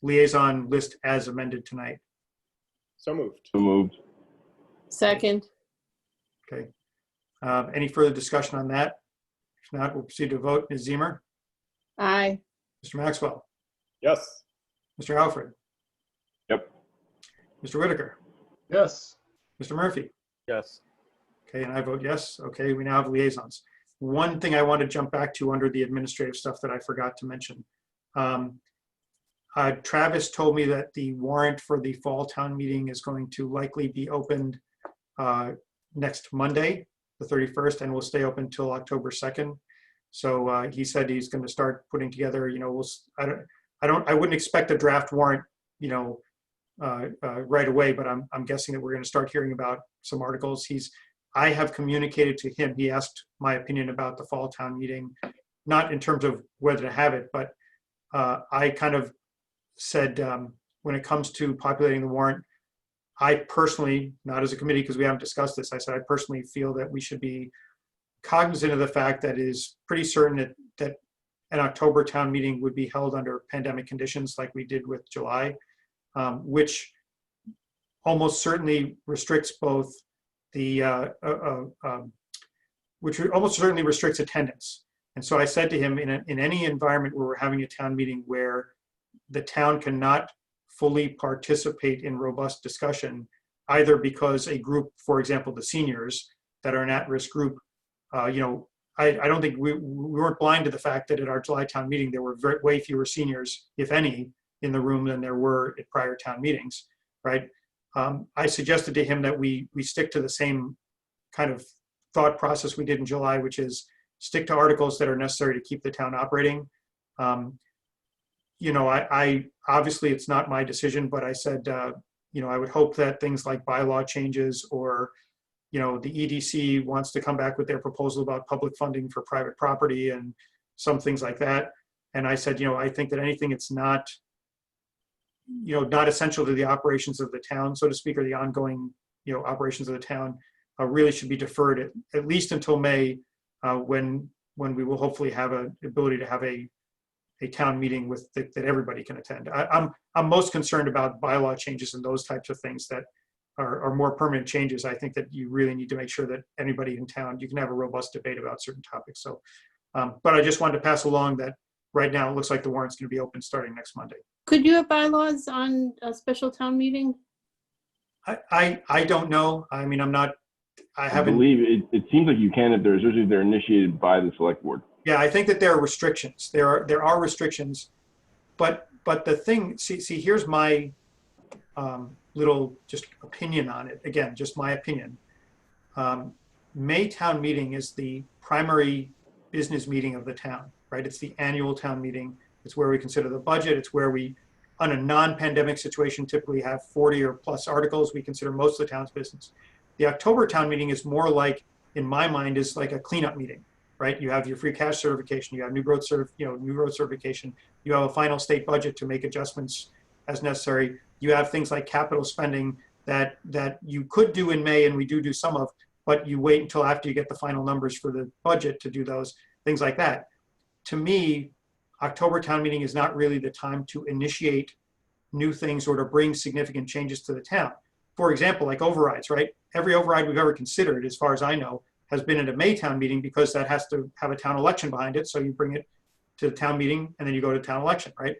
liaison list as amended tonight. So moved. So moved. Second. Okay. Any further discussion on that? If not, we'll proceed to vote. Ms. Zemer, Aye. Mr. Maxwell, Yes. Mr. Alfred, Yep. Mr. Whitaker, Yes. Mr. Murphy. Yes. Okay, and I vote yes. Okay, we now have liaisons. One thing I want to jump back to under the administrative stuff that I forgot to mention. Travis told me that the warrant for the fall town meeting is going to likely be opened next Monday, the 31st, and will stay open until October 2nd. So he said he's going to start putting together, I wouldn't expect a draft warrant, right away, but I'm guessing that we're going to start hearing about some articles. I have communicated to him. He asked my opinion about the fall town meeting, not in terms of whether to have it, but I kind of said, when it comes to populating the warrant, I personally, not as a committee because we haven't discussed this, I said I personally feel that we should be cognizant of the fact that it is pretty certain that an October town meeting would be held under pandemic conditions like we did with July, which almost certainly restricts both the, which almost certainly restricts attendance. And so I said to him, in any environment where we're having a town meeting where the town cannot fully participate in robust discussion, either because a group, for example, the seniors that are an at-risk group, I don't think we weren't blind to the fact that at our July town meeting, there were way fewer seniors, if any, in the room than there were at prior town meetings, right? I suggested to him that we stick to the same kind of thought process we did in July, which is stick to articles that are necessary to keep the town operating. I obviously it's not my decision, but I said, I would hope that things like bylaw changes or, the EDC wants to come back with their proposal about public funding for private property and some things like that. And I said, I think that anything it's not, not essential to the operations of the town, so to speak, or the ongoing, operations of the town, really should be deferred at least until May, when we will hopefully have an ability to have a town meeting with that everybody can attend. I'm most concerned about bylaw changes and those types of things that are more permanent changes. I think that you really need to make sure that anybody in town, you can have a robust debate about certain topics. So, but I just wanted to pass along that right now it looks like the warrant's going to be open starting next Monday. Could you have bylaws on a special town meeting? I don't know. I mean, I haven't. believe it seems like you can if they're initiated by the select board. Yeah, I think that there are restrictions. There are restrictions, but the thing, see, here's my little just opinion on it. Again, just my opinion. May town meeting is the primary business meeting of the town, right? It's the annual town meeting. It's where we consider the budget. It's where we, on a non-pandemic situation, typically have 40 or plus articles. We consider most of the town's business. The October town meeting is more like, in my mind, is like a cleanup meeting, right? You have your free cash certification, you have new growth certification, you have a final state budget to make adjustments as necessary. You have things like capital spending that you could do in May, and we do some of, but you wait until after you get the final numbers for the budget to do those, things like that. To me, October town meeting is not really the time to initiate new things or to bring significant changes to the town. For example, like overrides, right? Every override we've ever considered, as far as I know, has been at a May town meeting because that has to have a town election behind it. So you bring it to the town meeting and then you go to town election, right?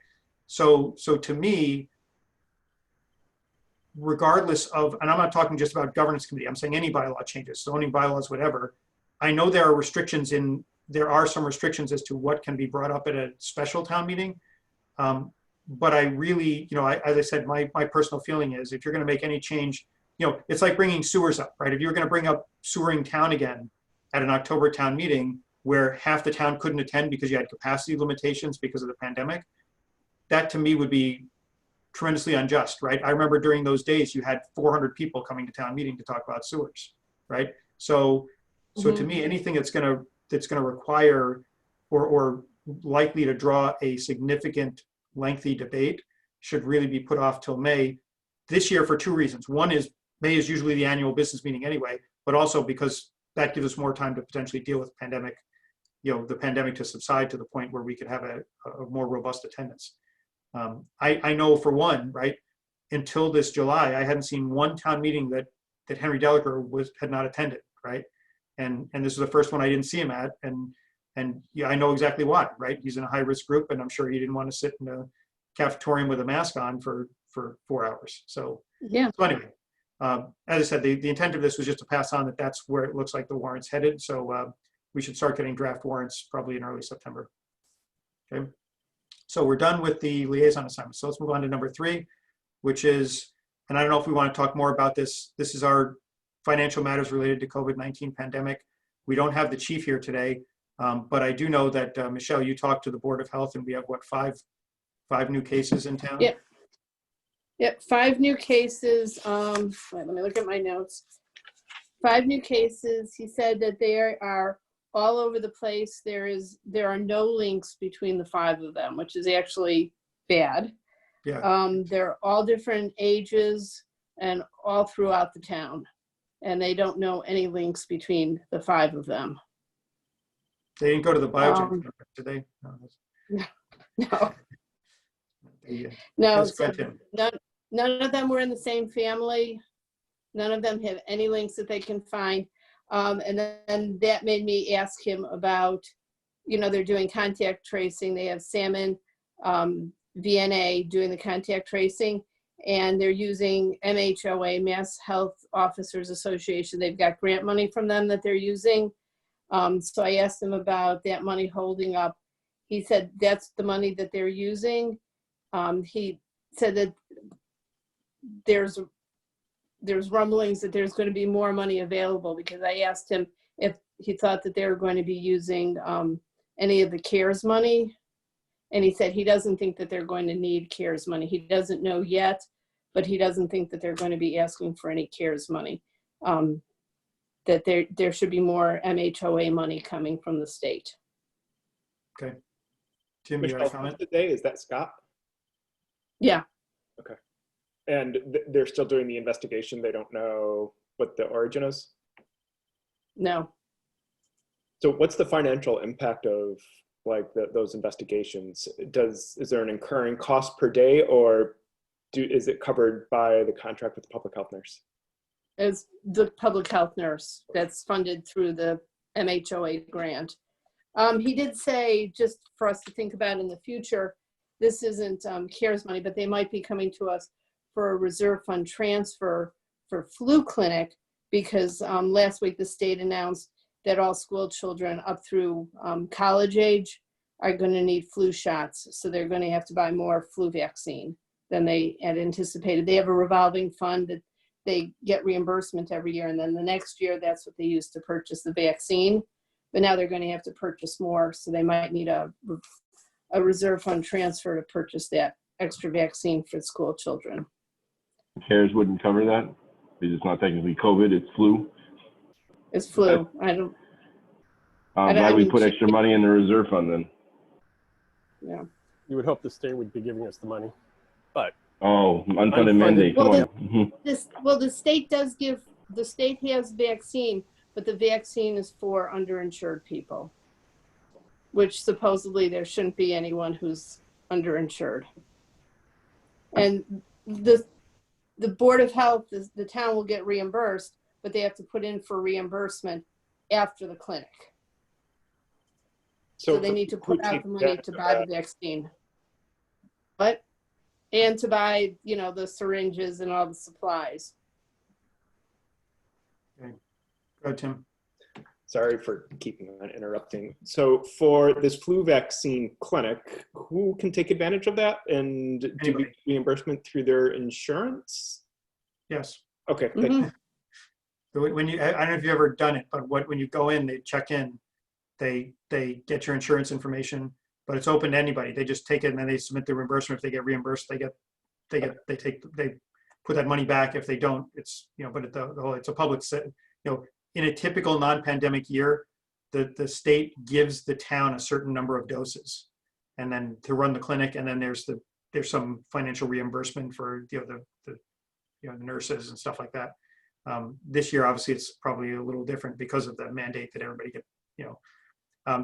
So to me, regardless of, and I'm not talking just about governance committee, I'm saying any bylaw changes, zoning bylaws, whatever. I know there are some restrictions as to what can be brought up at a special town meeting. But I really, as I said, my personal feeling is if you're going to make any change, it's like bringing sewers up, right? If you're going to bring up sewering town again at an October town meeting where half the town couldn't attend because you had capacity limitations because of the pandemic, that to me would be tremendously unjust, right? I remember during those days you had 400 people coming to town meeting to talk about sewers, right? So to me, anything that's going to require or likely to draw a significant lengthy debate should really be put off till May this year for two reasons. One is May is usually the annual business meeting anyway, but also because that gives us more time to potentially deal with pandemic, the pandemic to subside to the point where we could have a more robust attendance. I know for one, right, until this July, I hadn't seen one town meeting that Henry Delacour had not attended, right? And this is the first one I didn't see him at, and yeah, I know exactly why, right? He's in a high-risk group, and I'm sure he didn't want to sit in a cafetorium with a mask on for 4 hours. So, Yeah. So anyway, as I said, the intent of this was just to pass on that that's where it looks like the warrant's headed. So we should start getting draft warrants probably in early September. Okay. So we're done with the liaison assignments. So let's move on to number 3, which is, and I don't know if we want to talk more about this. This is our financial matters related to COVID-19 pandemic. We don't have the chief here today, but I do know that, Michelle, you talked to the Board of Health, and we have, what, five new cases in town? Yep. Yep, 5 new cases. Wait, let me look at my notes. 5 new cases. He said that they are all over the place. There are no links between the 5 of them, which is actually bad. Yeah. They're all different ages and all throughout the town. And they don't know any links between the 5 of them. They didn't go to the biogen, did they? No. No, They, no. that's So good, Tim. none of them were in the same family. None of them have any links that they can find. And then that made me ask him about, they're doing contact tracing. They have Salmon, VNA doing the contact tracing, and they're using MHOA, Mass Health Officers Association. They've got grant money from them that they're using. So I asked him about that money holding up. He said that's the money that they're using. He said that there's rumblings that there's going to be more money available, because I asked him if he thought that they were going to be using any of the CARES money. And he said he doesn't think that they're going to need CARES money. He doesn't know yet, but he doesn't think that they're going to be asking for any CARES money. That there should be more MHOA money coming from the state. Okay. Tim, you have a comment? Today, is that Scott? Yeah. Okay. And they're still doing the investigation. They don't know what the origin is? No. So what's the financial impact of those investigations? Is there an incurring cost per day, or is it covered by the contract with the public health nurse? As the public health nurse that's funded through the MHOA grant. He did say, just for us to think about in the future, this isn't CARES money, but they might be coming to us for a reserve fund transfer for flu clinic, because last week the state announced that all school children up through college age are going to need flu shots. So they're going to have to buy more flu vaccine than they had anticipated. They have a revolving fund that they get reimbursement every year. And then the next year, that's what they use to purchase the vaccine. But now they're going to have to purchase more. So they might need a reserve fund transfer to purchase that extra vaccine for school children. CARES wouldn't cover that because it's not technically COVID, it's flu. It's flu. I don't. Why we put extra money in the reserve fund then? Yeah. You would hope the state would be giving us the money, but. Oh, unfunded mandate. Come on. The state has vaccine, but the vaccine is for underinsured people, which supposedly there shouldn't be anyone who's underinsured. And the Board of Health, the town will get reimbursed, but they have to put in for reimbursement after the clinic. So they need to put out the money to buy the vaccine. But, and to buy, the syringes and all the supplies. Okay. Go ahead, Tim. Sorry for keeping on interrupting. So for this flu vaccine clinic, who can take advantage of that and do reimbursement through their insurance? Yes. Okay. Mm-hmm. When you, I don't know if you've ever done it, but when you go in, they check in, they get your insurance information, but it's open to anybody. They just take it and then they submit the reimbursement. If they get reimbursed, they put that money back. If they don't, it's, but it's a public set, in a typical non-pandemic year, the state gives the town a certain number of doses, and then to run the clinic, and then there's some financial reimbursement for the nurses and stuff like that. This year, obviously, it's probably a little different because of the mandate that everybody get.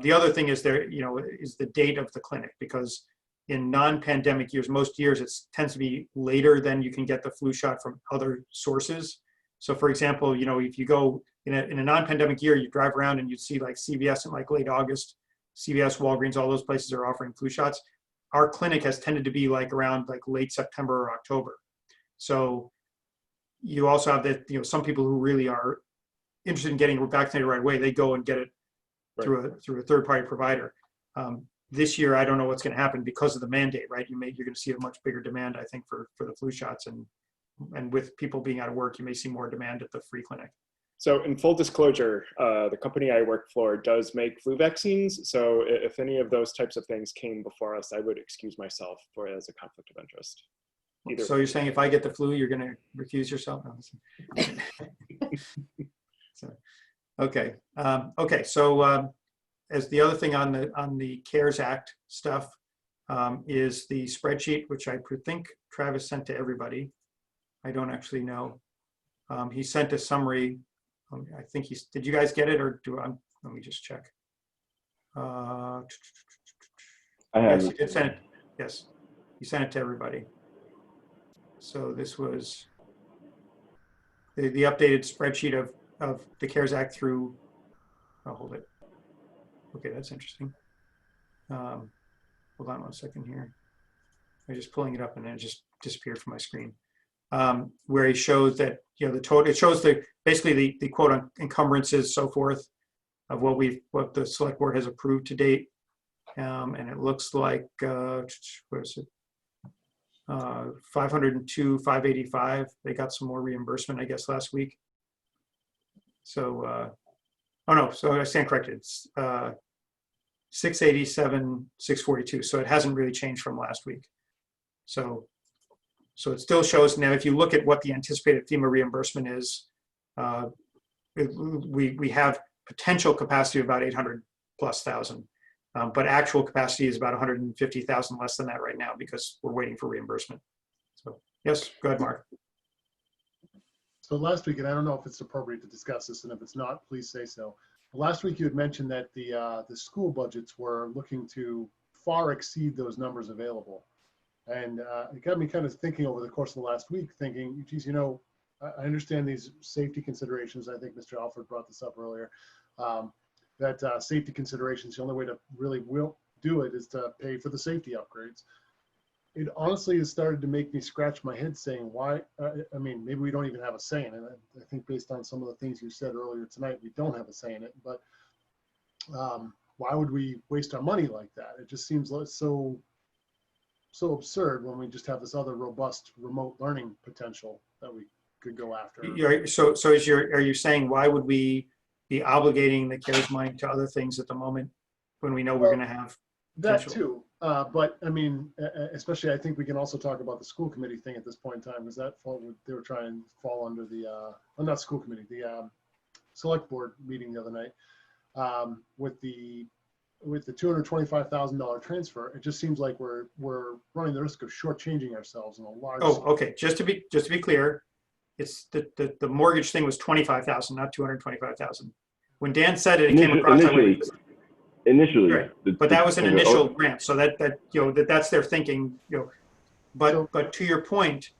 The other thing is is the date of the clinic, because in non-pandemic years, most years it tends to be later than you can get the flu shot from other sources. So, for example, if you go in a non-pandemic year, you drive around and you'd see like CVS in like late August, CVS, Walgreens, all those places are offering flu shots. Our clinic has tended to be like around like late September or October. So you also have that, some people who really are interested in getting vaccinated right away, they go and get it through a third-party provider. this year, I don't know what's going to happen because of the mandate, right? You're going to see a much bigger demand, I think, for the flu shots, and with people being out of work, you may see more demand at the free clinic. So in full disclosure, the company I work for does make flu vaccines. So if any of those types of things came before us, I would excuse myself for it as a conflict of interest. Either So you're saying if I get the flu, you're going to recuse yourself? No. So, okay. Okay. So as the other thing on the CARES Act stuff is the spreadsheet, which I think Travis sent to everybody. I don't actually know. He sent a summary. I think did you guys get it, or let me just check. I Yes, have he it. did send it. Yes, he sent it to everybody. So this was the updated spreadsheet of the CARES Act through, I'll hold it. Okay, that's interesting. Hold on one second here. I'm just pulling it up and then it just disappeared from my screen. Where he shows that, the total, it shows basically the quote encumbrances, so forth, of what the select board has approved to date. And it looks like, where is it? 502, 585. They got some more reimbursement, I guess, last week. So, oh no, so I stand corrected. It's 687, 642. So it hasn't really changed from last week. So it still shows. Now, if you look at what the anticipated FEMA reimbursement is, we have potential capacity of about 800,000+. But actual capacity is about 150,000 less than that right now because we're waiting for reimbursement. So yes, go ahead, Mark. So last week, and I don't know if it's appropriate to discuss this, and if it's not, please say so. Last week, you had mentioned that the school budgets were looking to far exceed those numbers available. And it got me kind of thinking over the course of the last week, thinking, geez, I understand these safety considerations. I think Mr. Alford brought this up earlier. That safety considerations, the only way to really will do it is to pay for the safety upgrades. It honestly has started to make me scratch my head saying, why, I mean, maybe we don't even have a say in it. I think based on some of the things you said earlier tonight, we don't have a say in it, but why would we waste our money like that? It just seems like so absurd when we just have this other robust remote learning potential that we could go after. So are you saying, why would we be obligating the CARES money to other things at the moment when we know we're going to have that too? But I mean, especially I think we can also talk about the school committee thing at this point in time, because they were trying to fall under the, well, not school committee, the select board meeting the other night with the $225,000 transfer. It just seems like we're running the risk of shortchanging ourselves in a large. Oh, okay. Just to be clear, it's the mortgage thing was 25,000, not 225,000. When Dan said it, came across initially, right. But that was an initial grant, so that's their thinking, But to your point,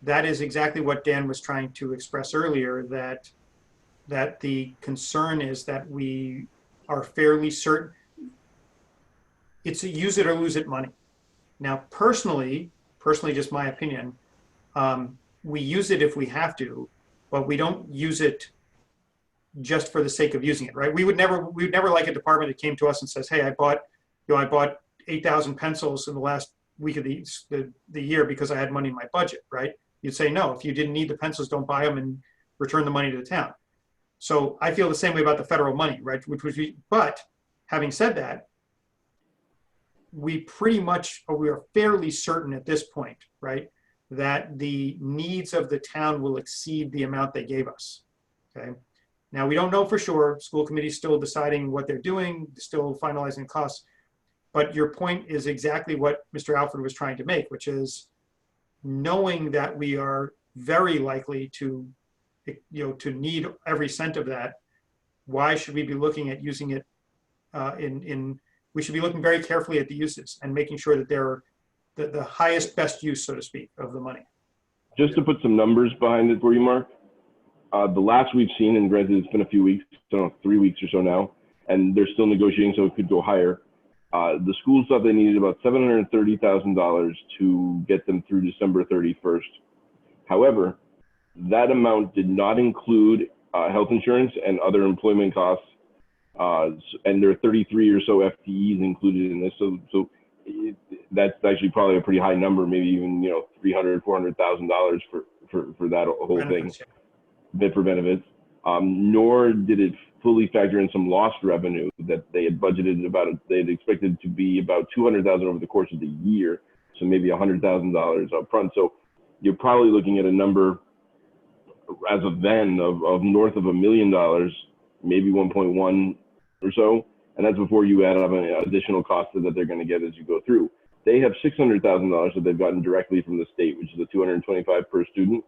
that is exactly what Dan was trying to express earlier. That the concern is that we are fairly certain it's a use it or lose it money. Now, personally, just my opinion. We use it if we have to, but we don't use it just for the sake of using it, right? We would never like a department that came to us and says, "Hey, I bought 8,000 pencils in the last week of the year because I had money in my budget," right? You'd say, no, if you didn't need the pencils, don't buy them and return the money to the town. So I feel the same way about the federal money, right? But having said that, we are fairly certain at this point, right, that the needs of the town will exceed the amount they gave us, okay? Now, we don't know for sure. School committee's still deciding what they're doing, still finalizing costs. But your point is exactly what Mr. Alford was trying to make, which is knowing that we are very likely to need every cent of that. Why should we be looking at using it we should be looking very carefully at the uses and making sure that they're the highest, best use, so to speak, of the money. Just to put some numbers behind it for you, Mark, the last we've seen, and granted it's been a few weeks, I don't know, 3 weeks or so now, and they're still negotiating, so it could go higher. The schools thought they needed about $730,000 to get them through December 31st. However, that amount did not include health insurance and other employment costs and there are 33 or so FTEs included in this. So that's actually probably a pretty high number, maybe even, you know, $300,000-$400,000 for that whole Benefits, thing, bit for benefits. Nor did it fully factor in some lost revenue that they had budgeted they had expected to be about $200,000 over the course of the year. So maybe $100,000 up front. So you're probably looking at a number as of then of north of $1 million, maybe 1.1 or so. And that's before you add up an additional costs that they're going to get as you go through. They have $600,000 that they've gotten directly from the state, which is the $225 per student.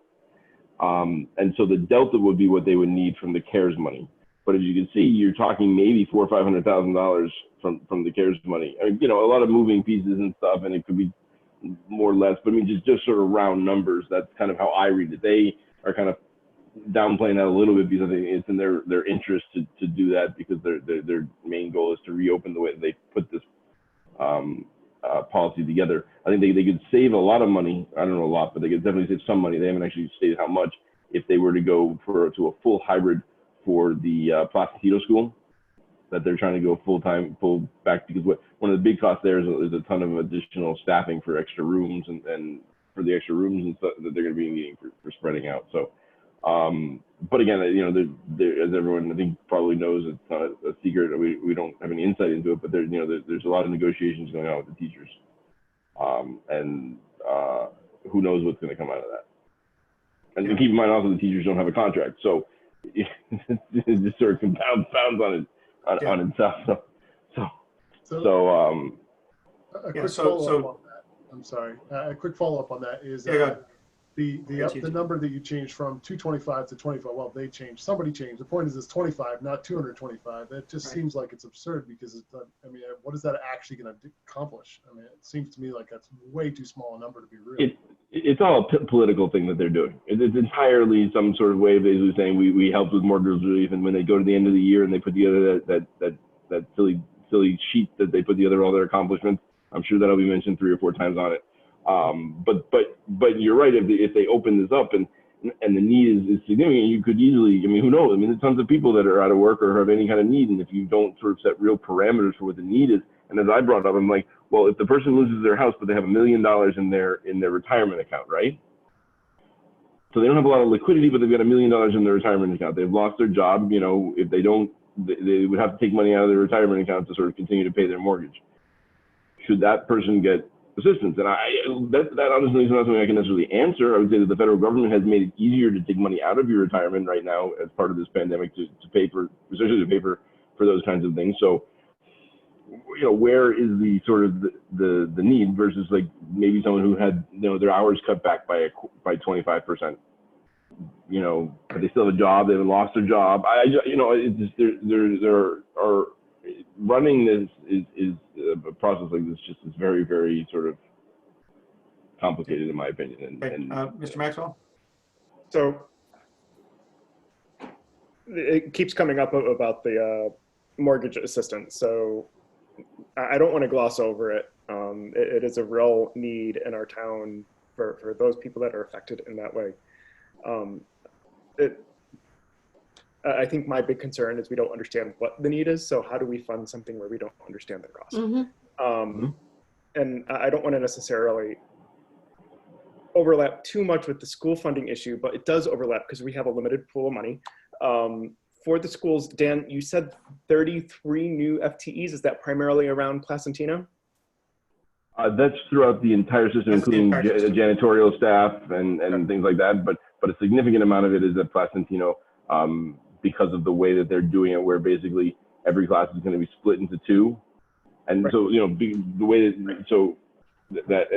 And so the delta would be what they would need from the CARES money. But as you can see, you're talking maybe $400,000 or $500,000 from the CARES money. I mean, you know, a lot of moving pieces and stuff, and it could be more or less. But I mean, just sort of round numbers. That's kind of how I read it. They are kind of downplaying that a little bit because I think it's in their interest to do that, because their main goal is to reopen the way they put this policy together. I think they could save a lot of money. I don't know a lot, but they could definitely save some money. They haven't actually stated how much if they were to go to a full hybrid for the Placentino school, that they're trying to go full back, because one of the big costs there is a ton of additional staffing for extra rooms and for the extra rooms and stuff that they're going to be needing for spreading out. So, but again, you know, as everyone I think probably knows, it's not a secret. We don't have any insight into it, but there's a lot of negotiations going on with the teachers, and who knows what's going to come out of that. And keep in mind also the teachers don't have a contract, so it just sort of compounds on itself. A quick follow-up on that. I'm sorry. A quick follow-up on that is the number that you changed from 225 to 25. Well, they changed. Somebody changed. The point is it's 25, not 225. That just seems like it's absurd, because it's not, I mean, what is that actually going to accomplish? I mean, it seems to me like that's way too small a number to be real. It's all a political thing that they're doing. It's entirely some sort of way of basically saying we helped with mortgage relief, and when they go to the end of the year and they put together that silly sheet that they put together all their accomplishments, I'm sure that'll be mentioned 3 or 4 times on it. But you're right. If they open this up and the need is significant, you could easily, I mean, who knows? I mean, there's tons of people that are out of work or have any kind of need, and if you don't sort of set real parameters for what the need is, and as I brought up, I'm like, well, if the person loses their house, but they have $1 million in their retirement account, right? So they don't have a lot of liquidity, but they've got $1 million in their retirement account. They've lost their job. You know, if they don't, they would have to take money out of their retirement account to sort of continue to pay their mortgage. Should that person get assistance? And that honestly is not something I can necessarily answer. I would say that the federal government has made it easier to take money out of your retirement right now as part of this pandemic to pay for, especially to pay for those kinds of things. So, you know, where is the sort of the need versus like maybe someone who had, you know, their hours cut back by 25%, you know, but they still have a job, they haven't lost their job. You know, it's just, there are running this is a process like this just is very, very sort of complicated in my opinion. And Mr. Maxwell? So it keeps coming up about the mortgage assistance. So I don't want to gloss over it. It is a real need in our town for those people that are affected in that way. I think my big concern is we don't understand what the need is. So how do we fund something where we don't understand the cost? And I don't want to necessarily overlap too much with the school funding issue, but it does overlap because we have a limited pool of money. For the schools, Dan, you said 33 new FTEs. Is that primarily around Placentino? That's throughout the entire system, including janitorial staff and things like that. But a significant amount of it is at Placentino because of the way that they're doing it, where basically every class is going to be split into 2. And so, you know, the way that, so that,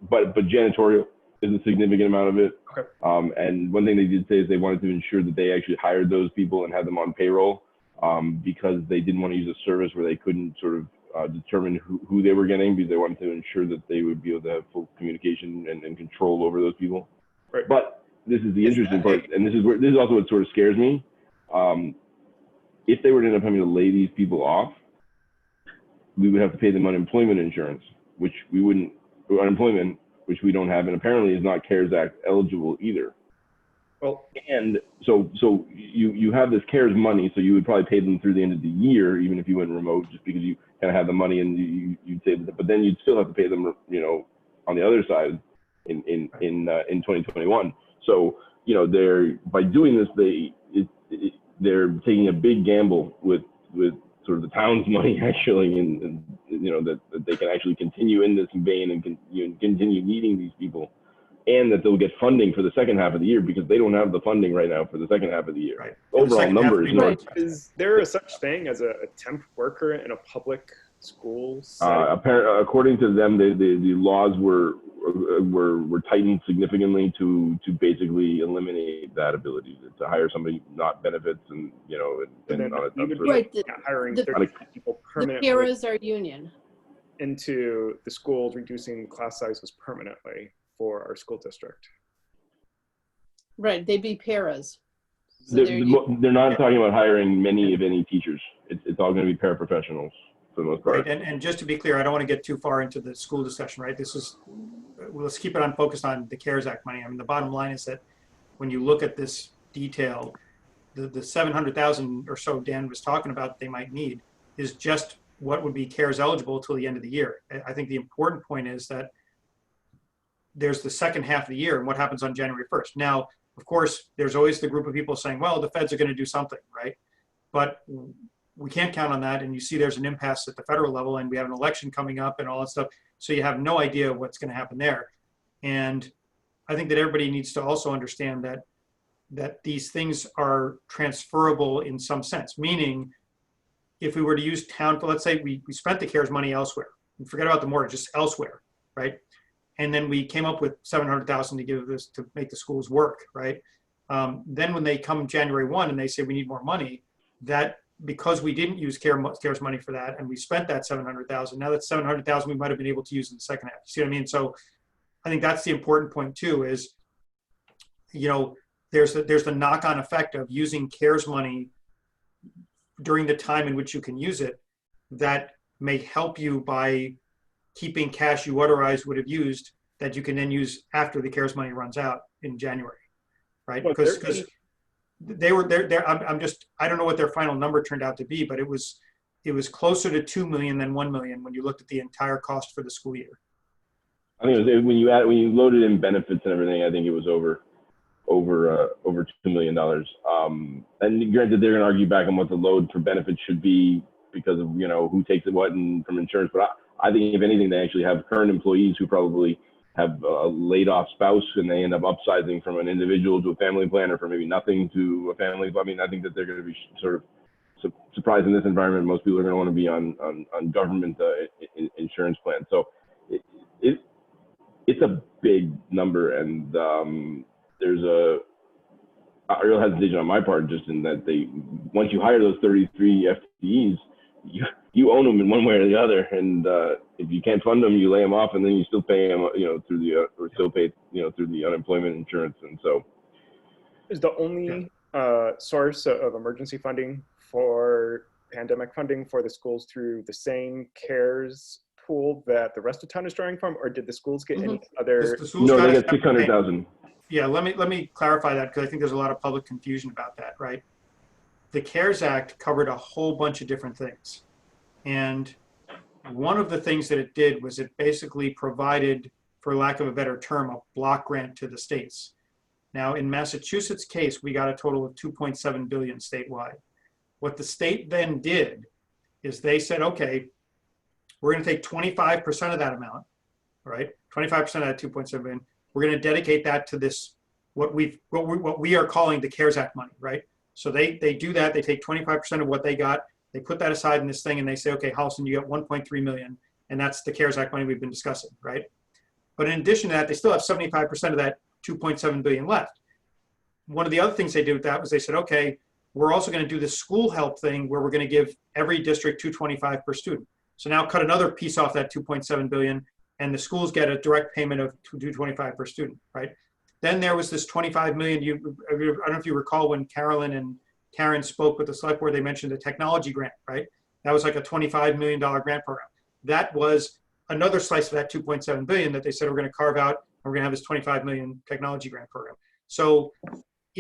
but janitorial is a significant amount of it. Okay. And one thing they did say is they wanted to ensure that they actually hired those people and had them on payroll because they didn't want to use a service where they couldn't sort of determine who they were getting, because they wanted to ensure that they would be able to have full communication and control over those people. Right. But this is the interesting part, and this is also what sort of scares me. If they were to end up having to lay these people off, we would have to pay them unemployment insurance, which we wouldn't, which we don't have, and apparently is not CARES Act eligible either. Well, And so you have this CARES money, so you would probably pay them through the end of the year, even if you went remote, just because you kind of have the money and you'd save it. But then you'd still have to pay them, on the other side in 2021. So they're by doing this, they're taking a big gamble with sort of the town's money actually, and that they can actually continue in this vein and continue needing these people. And that they'll get funding for the second half of the year because they don't have the funding right now for the second half of the year. Right. Overall number is Right. is there a such thing as a temp worker in a public school setting? according to them, the laws were tightened significantly to basically eliminate that ability to hire somebody not benefits and And then we would be Right. hiring The- 30 people The permanently paras are union. into the schools, reducing class sizes permanently for our school district. Right, they'd be paras. So they're not talking about hiring many of any teachers. It's all going to be paraprofessionals for the most part. Right, and just to be clear, I don't want to get too far into the school discussion, right? Let's keep it focused on the CARES Act money. I mean, the bottom line is that when you look at this detail, the 700,000 or so Dan was talking about they might need is just what would be CARES eligible till the end of the year. I think the important point is that there's the second half of the year and what happens on January 1st. Now, of course, there's always the group of people saying, well, the feds are going to do something, right? But we can't count on that. And you see there's an impasse at the federal level and we have an election coming up and all that stuff. So you have no idea what's going to happen there. And I think that everybody needs to also understand that these things are transferable in some sense, meaning if we were to use let's say we spent the CARES money elsewhere and forget about the mortgage, just elsewhere, right? And then we came up with 700,000 to give this to make the schools work, right? Then when they come January 1 and they say we need more money, that because we didn't use CARES money for that and we spent that 700,000, now that's 700,000 we might have been able to use in the second half. You see what I mean? So I think that's the important point too is, there's the knock-on effect of using CARES money during the time in which you can use it that may help you by keeping cash you otherwise would have used that you can then use after the CARES money runs out in January, right? Because they were there. I don't know what their final number turned out to be, but it was closer to 2 million than 1 million when you looked at the entire cost for the school year. I think it was, when you loaded in benefits and everything, I think it was over $2 million. And granted, they're going to argue back on what the load for benefits should be because of who takes it what and from insurance. But I think if anything, they actually have current employees who probably have a laid off spouse and they end up upsizing from an individual to a family plan or from maybe nothing to a family. I mean, I think that they're going to be sort of surprised in this environment. Most people are going to want to be on government insurance plans. So it's a big number, and there's a real hesitation on my part just in that once you hire those 33 FTEs, you own them in one way or the other, and if you can't fund them, you lay them off, and then you still pay them, through the unemployment insurance, and so. Is the only source of emergency funding for pandemic funding for the schools through the same CARES pool that the rest of town is drawing from, or did the schools get any other? No, they get 600,000. Yeah, let me clarify that because I think there's a lot of public confusion about that, right? The CARES Act covered a whole bunch of different things. And one of the things that it did was it basically provided, for lack of a better term, a block grant to the states. Now, in Massachusetts' case, we got a total of 2.7 billion statewide. What the state then did is they said, okay, we're going to take 25% of that amount, right? 25% of that 2.7 billion. We're going to dedicate that to this, what we are calling the CARES Act money, right? So they do that. They take 25% of what they got. They put that aside in this thing, and they say, okay, Holliston, you got 1.3 million, and that's the CARES Act money we've been discussing, right? But in addition to that, they still have 75% of that 2.7 billion left. One of the other things they did with that was they said, okay, we're also going to do this school help thing where we're going to give every district $225 per student. So now cut another piece off that 2.7 billion, and the schools get a direct payment of $225 per student, right? Then there was this 25 million. I don't know if you recall when Carolyn and Karen spoke with the select board, they mentioned a technology grant, right? That was like a $25 million grant program. That was another slice of that 2.7 billion that they said we're going to carve out, and we're going to have this 25 million technology grant program. So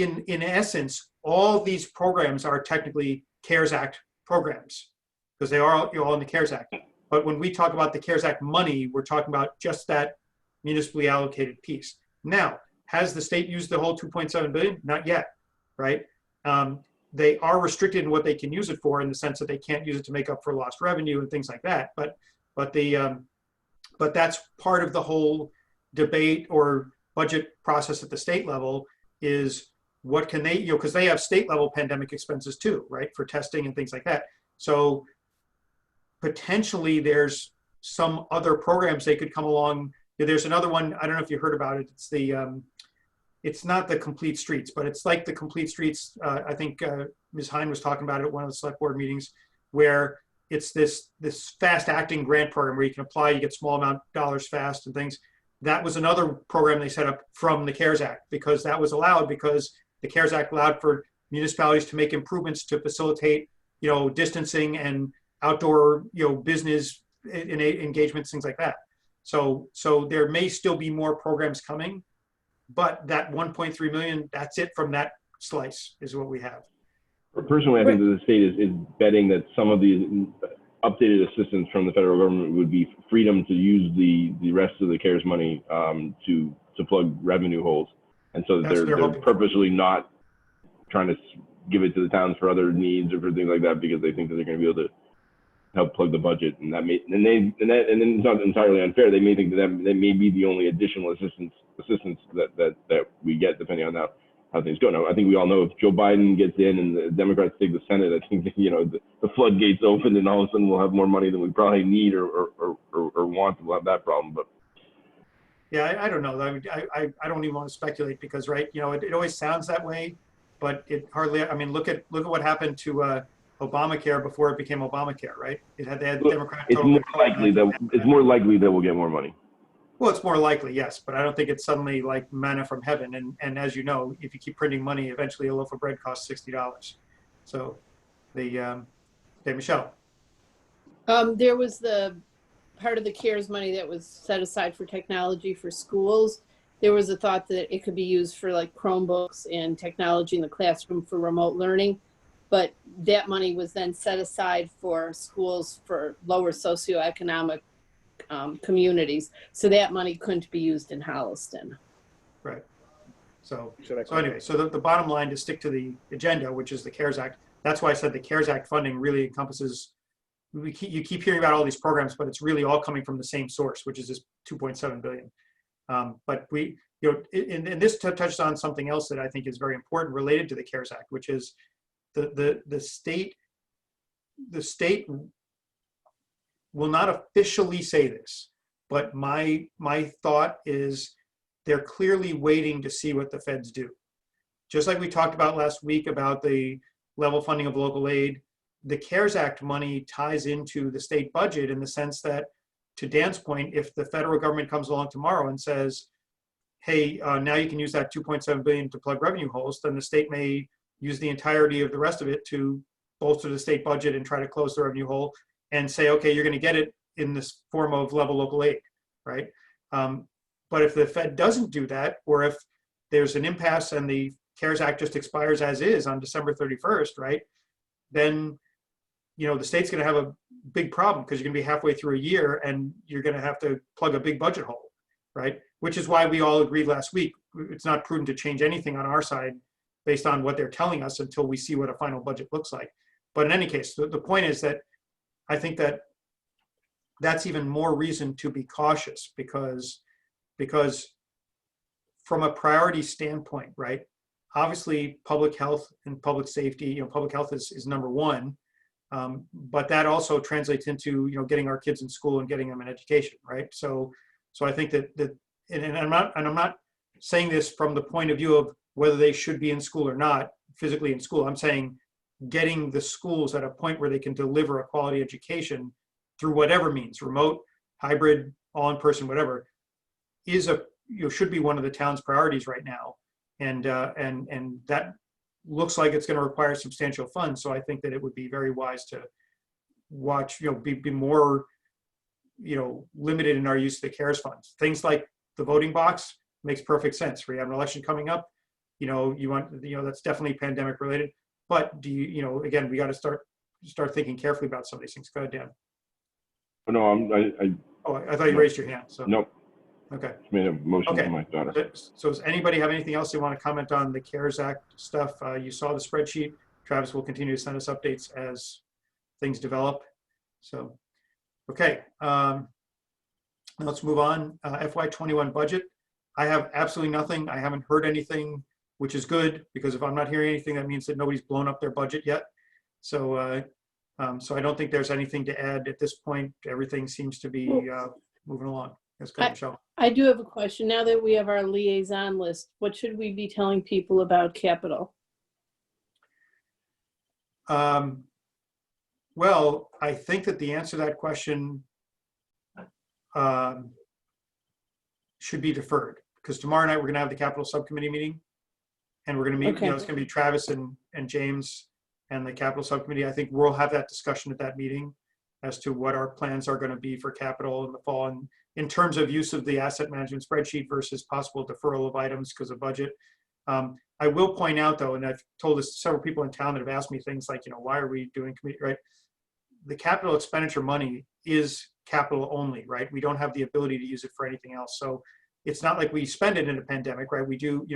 in essence, all these programs are technically CARES Act programs because they are all in the CARES Act. But when we talk about the CARES Act money, we're talking about just that municipally allocated piece. Now, has the state used the whole 2.7 billion? Not yet, right? They are restricted in what they can use it for, in the sense that they can't use it to make up for lost revenue and things like that. But that's part of the whole debate or budget process at the state level, is what can they, because they have state level pandemic expenses too, right, for testing and things like that. So potentially there's some other programs they could come along. There's another one, I don't know if you heard about it. It's the it's not the Complete Streets, but it's like the Complete Streets. I think Ms. Hine was talking about it at one of the select board meetings, where it's this fast acting grant program where you can apply, you get small amount of dollars fast and things. That was another program they set up from the CARES Act, because that was allowed, because the CARES Act allowed for municipalities to make improvements to facilitate, distancing and outdoor, business engagements, things like that. So there may still be more programs coming, but that 1.3 million, that's it from that slice is what we have. Personally, I think that the state is betting that some of the updated assistance from the federal government would be freedom to use the rest of the CARES money to plug revenue holes. And so they're purposely not trying to give it to the towns for other needs or for things like that, because they think that they're going to be able to help plug the budget. And that may, and then it's not entirely unfair. They may think that may be the only additional assistance that we get, depending on how things go. Now, I think we all know if Joe Biden gets in and the Democrats take the Senate, I think the floodgates open, and all of a sudden we'll have more money than we probably need or want. We'll have that problem. But yeah, I don't know. I don't even want to speculate, because it always sounds that way, but it hardly. I mean, look at what happened to Obamacare before it became Obamacare, right? They had Democrat. It's more likely that we'll get more money. Well, it's more likely, yes, but I don't think it's suddenly like manna from heaven. And as you know, if you keep printing money, eventually a loaf of bread costs $60. So, Michelle. There was the part of the CARES money that was set aside for technology for schools. There was a thought that it could be used for like Chromebooks and technology in the classroom for remote learning. But that money was then set aside for schools for lower socioeconomic communities. So that money couldn't be used in Holliston. Right. So anyway, so the bottom line, to stick to the agenda, which is the CARES Act. That's why I said the CARES Act funding really encompasses, you keep hearing about all these programs, but it's really all coming from the same source, which is this 2.7 billion. But we, and this touches on something else that I think is very important related to the CARES Act, which is the state will not officially say this, but my thought is they're clearly waiting to see what the feds do. Just like we talked about last week about the level funding of local aid, the CARES Act money ties into the state budget in the sense that, to Dan's point, if the federal government comes along tomorrow and says, hey, now you can use that 2.7 billion to plug revenue holes, then the state may use the entirety of the rest of it to bolster the state budget and try to close the revenue hole, and say, okay, you're going to get it in this form of level local aid, right? But if the Fed doesn't do that, or if there's an impasse and the CARES Act just expires as is on December 31st, right? Then, the state's going to have a big problem, because you're going to be halfway through a year and you're going to have to plug a big budget hole, right? Which is why we all agreed last week, it's not prudent to change anything on our side based on what they're telling us until we see what a final budget looks like. But in any case, the point is that I think that that's even more reason to be cautious, because from a priority standpoint, right? Obviously, public health and public safety, public health is number one, but that also translates into getting our kids in school and getting them an education, right? So I think that and I'm not saying this from the point of view of whether they should be in school or not, physically in school. I'm saying getting the schools at a point where they can deliver a quality education through whatever means, remote, hybrid, all in person, whatever, is should be one of the town's priorities right now. And that looks like it's going to require substantial funds. So I think that it would be very wise to watch, be more, limited in our use of the CARES funds. Things like the voting box makes perfect sense. We have an election coming up. you want, that's definitely pandemic related. But do you, again, we got to start thinking carefully about some of these things. Go ahead, Dan. Oh, no, I thought you raised your hand. So nope. okay. Just made a motion Okay. to my daughter. So does anybody have anything else they want to comment on the CARES Act stuff? You saw the spreadsheet. Travis will continue to send us updates as things develop. So, okay. Let's move on. FY21 budget. I have absolutely nothing. I haven't heard anything, which is good, because if I'm not hearing anything, that means that nobody's blown up their budget yet. So, so I don't think there's anything to add at this point. Everything seems to be moving along. That's good, Michelle. I do have a question. Now that we have our liaison list, what should we be telling people about capital? Well, I think that the answer to that question should be deferred, because tomorrow night we're going to have the capital subcommittee meeting, and we're going to meet, Okay. it's going to be Travis and James and the capital subcommittee. I think we'll have that discussion at that meeting as to what our plans are going to be for capital in the fall, and in terms of use of the asset management spreadsheet versus possible deferral of items because of budget. I will point out though, and I've told this to several people in town that have asked me things like, why are we doing committee, right? The capital expenditure money is capital only, right? We don't have the ability to use it for anything else. So it's not like we spend it in a pandemic, right? We do,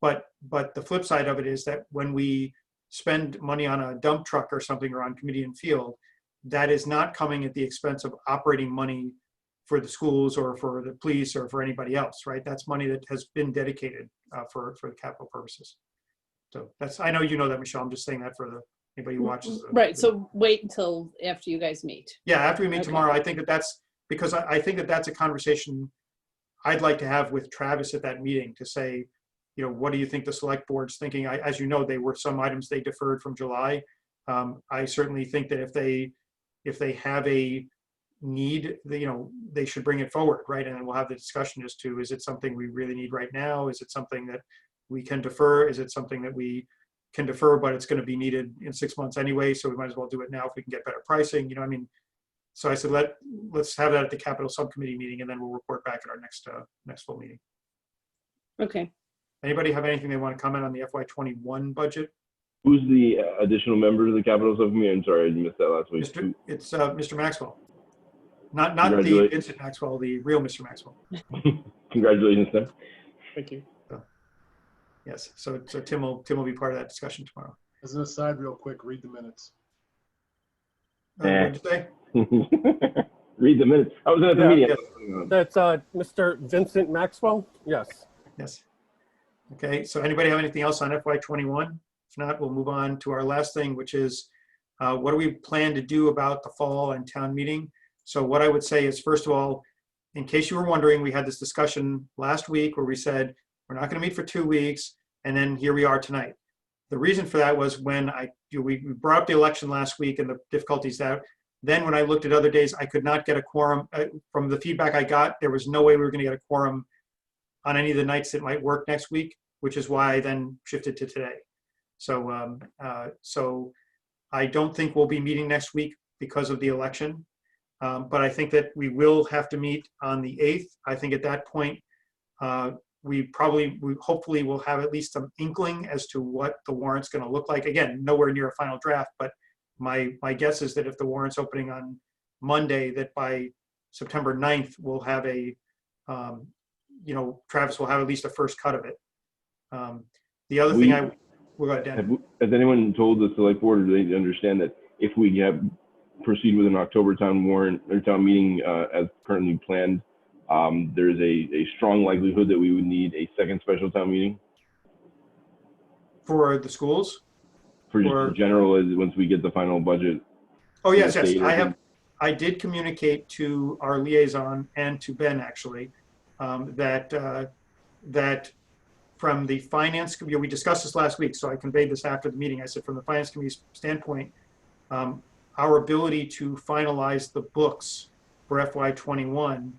but the flip side of it is that when we spend money on a dump truck or something, or on committee and field, that is not coming at the expense of operating money for the schools or for the police or for anybody else, right? That's money that has been dedicated for the capital purposes. So that's, I know you know that, Michelle. I'm just saying that for anybody who watches. Right. So wait until after you guys meet. Yeah, after we meet Okay. tomorrow. I think that that's because I think that that's a conversation I'd like to have with Travis at that meeting to say, what do you think the select board's thinking? As you know, they were some items they deferred from July. I certainly think that if they have a need, they should bring it forward, right? And then we'll have the discussion as to, is it something we really need right now? Is it something that we can defer? Is it something that we can defer, but it's going to be needed in 6 months anyway, so we might as well do it now if we can get better pricing? So I said, let's have that at the capital subcommittee meeting, and then we'll report back at our next full meeting. Okay. Anybody have anything they want to comment on the FY21 budget? Who's the additional member of the capital subcommittee? I'm sorry, I missed that last week. It's Mr. Maxwell. Not the Vincent Maxwell, the real Mr. Maxwell. Congratulations, Tim. Thank you. Yes, so Tim will be part of that discussion tomorrow. As an aside, real quick, read the minutes. What'd you say? Read the minutes. I was at the meeting. Yes. That's Mr. Vincent Maxwell? Yes. Yes. Okay, so anybody have anything else on FY21? If not, we'll move on to our last thing, which is what do we plan to do about the fall and town meeting? So what I would say is, first of all, in case you were wondering, we had this discussion last week where we said, we're not going to meet for 2 weeks, and then here we are tonight. The reason for that was when we brought up the election last week and the difficulties that, then when I looked at other days, I could not get a quorum. From the feedback I got, there was no way we were going to get a quorum on any of the nights that might work next week, which is why I then shifted to today. So, so I don't think we'll be meeting next week because of the election. But I think that we will have to meet on the 8th. I think at that point, we hopefully will have at least some inkling as to what the warrant's going to look like. Again, nowhere near a final draft, but my guess is that if the warrant's opening on Monday, that by September 9th, we'll have Travis will have at least a first cut of it. The other thing we'll go ahead, Dan. Has anyone told the select board, or do they understand that if we proceed with an October town warrant or town meeting as currently planned, there is a strong likelihood that we would need a second special town meeting? For the schools? For just in general, once we get the final budget? Oh, yes. I did communicate to our liaison and to Ben, actually, that from the finance committee, we discussed this last week, so I conveyed this after the meeting. I said, from the finance committee's standpoint, our ability to finalize the books for FY21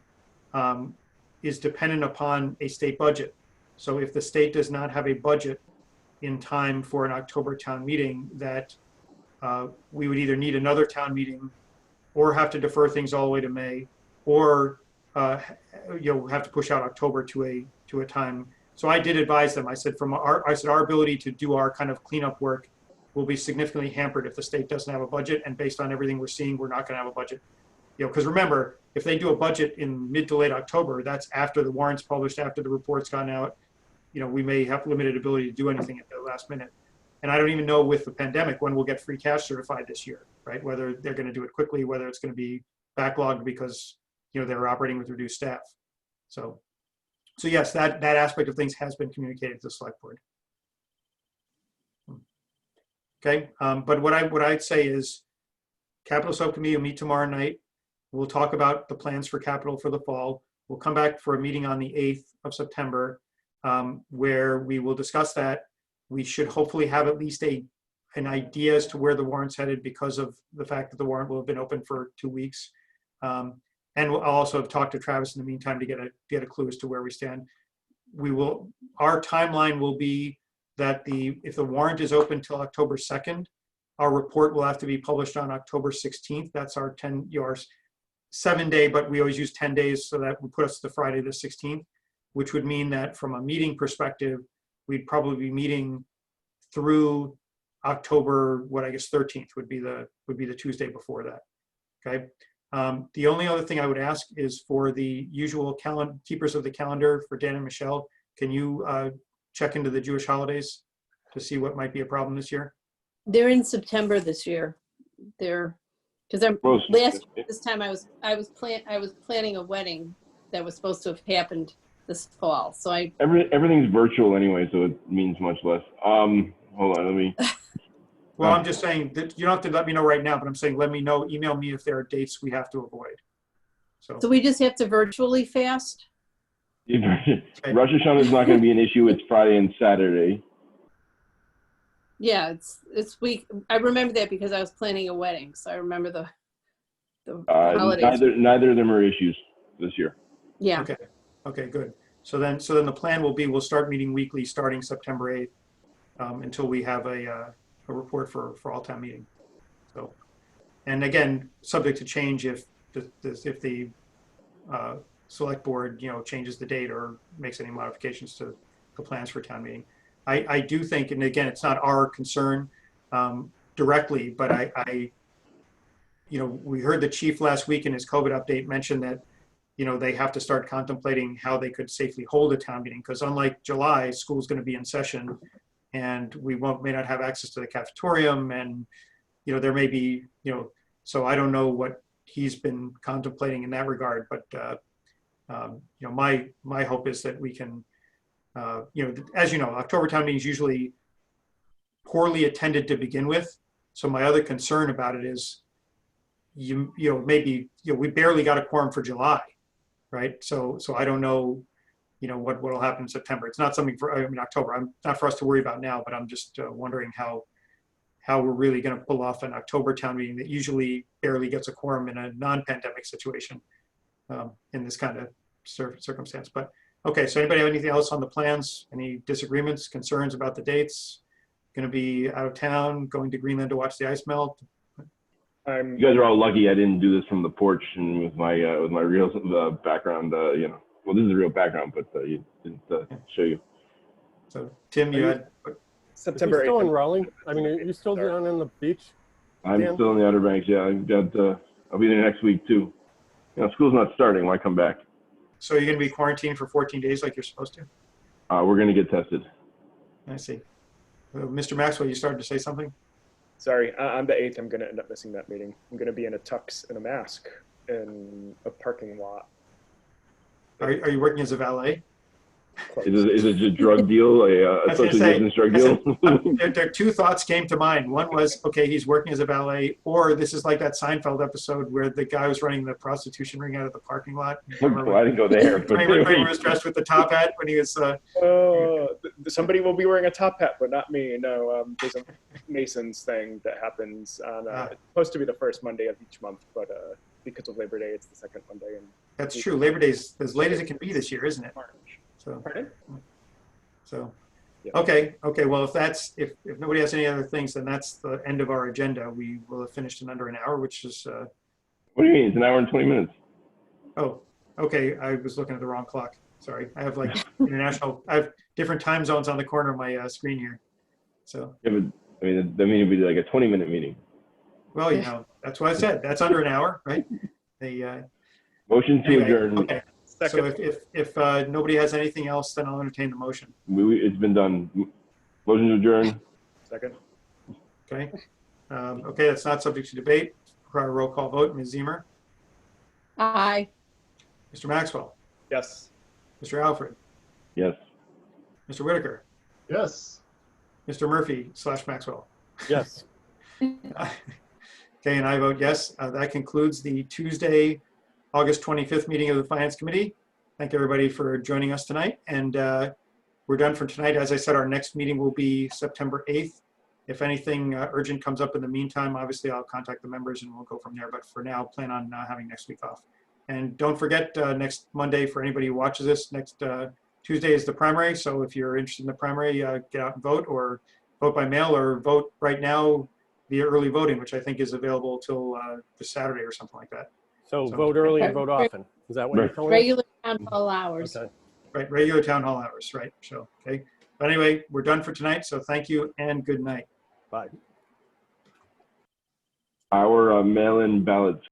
is dependent upon a state budget. So if the state does not have a budget in time for an October town meeting, that we would either need another town meeting or have to defer things all the way to May, or have to push out October to a time So I did advise them. I said our ability to do our kind of cleanup work will be significantly hampered if the state doesn't have a budget. And based on everything we're seeing, we're not going to have a budget. Because remember, if they do a budget in mid to late October, that's after the warrant's published, after the report's gone out. We may have limited ability to do anything at the last minute. And I don't even know with the pandemic when we'll get free cash certified this year, right? Whether they're going to do it quickly, whether it's going to be backlogged because they're operating with reduced staff. So yes, that aspect of things has been communicated to the select board. Okay, but what I'd say is, capital subcommittee will meet tomorrow night. We'll talk about the plans for capital for the fall. We'll come back for a meeting on the 8th of September, where we will discuss that. We should hopefully have at least an idea as to where the warrant's headed because of the fact that the warrant will have been open for 2 weeks. And we'll also have talked to Travis in the meantime to get a clue as to where we stand. Our timeline will be that if the warrant is open till October 2nd, our report will have to be published on October 16th. That's our 7-day, but we always use 10 days, so that would put us to Friday the 16th, which would mean that from a meeting perspective, we'd probably be meeting through October, 13th would be the Tuesday before that. Okay. The only other thing I would ask is for the usual keepers of the calendar for Dan and Michelle, can you check into the Jewish holidays to see what might be a problem this year? They're in September this year. Because this time I was planning a wedding that was supposed to have happened this fall. So everything's virtual anyway, so it means much less. Hold on, let me. Well, I'm just saying that you don't have to let me know right now, but I'm saying let me know, email me if there are dates we have to avoid. So we just have to virtually fast? Okay. Rosh Hashanah is not going to be an issue. It's Friday and Saturday. Yeah, it's week. I remember that because I was planning a wedding, so I remember the holidays. Neither of them are issues this year. Yeah. Okay, good. So then the plan will be we'll start meeting weekly starting September 8th until we have a report for all town meeting. So, and again, subject to change if the select board changes the date or makes any modifications to the plans for town meeting. I do think, and again, it's not our concern directly, but we heard the chief last week in his COVID update mention that they have to start contemplating how they could safely hold a town meeting, because unlike July, school's going to be in session and we may not have access to the cafetorium, and there may be so I don't know what he's been contemplating in that regard, but my hope is that we can as October town meeting is usually poorly attended to begin with. So my other concern about it is maybe we barely got a quorum for July, right? So I don't know what will happen in September. It's not something for October. Not for us to worry about now, but I'm just wondering how we're really going to pull off an October town meeting that usually barely gets a quorum in a non-pandemic situation in this kind of circumstance. But okay, so anybody have anything else on the plans? Any disagreements, concerns about the dates? Going to be out of town, going to Greenland to watch the ice melt? You guys are all lucky I didn't do this from the porch and with my real background. Well, this is a real background, but you didn't show you. So Tim, you had September 8th. Are you still in Raleigh? I mean, are you still down on the beach? I'm still in the Outer Banks. Yeah, I'll be there next week too. School's not starting. Why come back? So you're going to be quarantined for 14 days like you're supposed to? We're going to get tested. I see. Mr. Maxwell, you started to say something? Sorry, on the 8th, I'm going to end up missing that meeting. I'm going to be in a tux and a mask in a parking lot. Are you working as a valet? Is it a drug deal, a social business drug deal? There two thoughts came to mind. One was, okay, he's working as a valet, or this is like that Seinfeld episode where the guy was running the prostitution ring out of the parking lot. Well, I didn't go there. Kramer was dressed with the top hat when he was. Somebody will be wearing a top hat, but not me. No, there's a Masons thing that happens on. It's supposed to be the first Monday of each month, but because of Labor Day, it's the second Monday. And that's true. Labor Day's as late as it can be this year, isn't it? March. So, yeah. Okay. Well, if nobody has any other things, then that's the end of our agenda. We will have finished in under an hour, which is. What do you mean? It's an hour and 20 minutes. Oh, okay. I was looking at the wrong clock. Sorry, I have like international, I have different time zones on the corner of my screen here. So, Yeah, but, I mean, that means it'd be like a 20-minute meeting. well, you know, that's what I said. That's under an hour, right? The, Motion to anyway, adjourn. okay. So Second. if nobody has anything else, then I'll entertain the motion. It's been done. Motion to adjourn. Second. Okay. Okay, that's not subject to debate. Require a roll call vote. Ms. Zemer, Aye. Mr. Maxwell, Yes. Mr. Alfred, Yes. Mr. Whitaker, Yes. Mr. Murphy / Maxwell. Yes. Okay, and I vote yes. That concludes the Tuesday, August 25th meeting of the Finance Committee. Thank everybody for joining us tonight. And we're done for tonight. As I said, our next meeting will be September 8th. If anything urgent comes up in the meantime, obviously I'll contact the members and we'll go from there. But for now, plan on having next week off. And don't forget, next Monday, for anybody who watches this, next Tuesday is the primary. So if you're interested in the primary, get out and vote, or vote by mail, or vote right now via early voting, which I think is available till this Saturday or something like that. So So- vote early and Okay. vote often. Is that what you're Right. telling us? Regular town hall hours. Okay. Right, regular town hall hours, right? So, okay. But anyway, we're done for tonight. So thank you and good night. Bye. Our mail-in ballots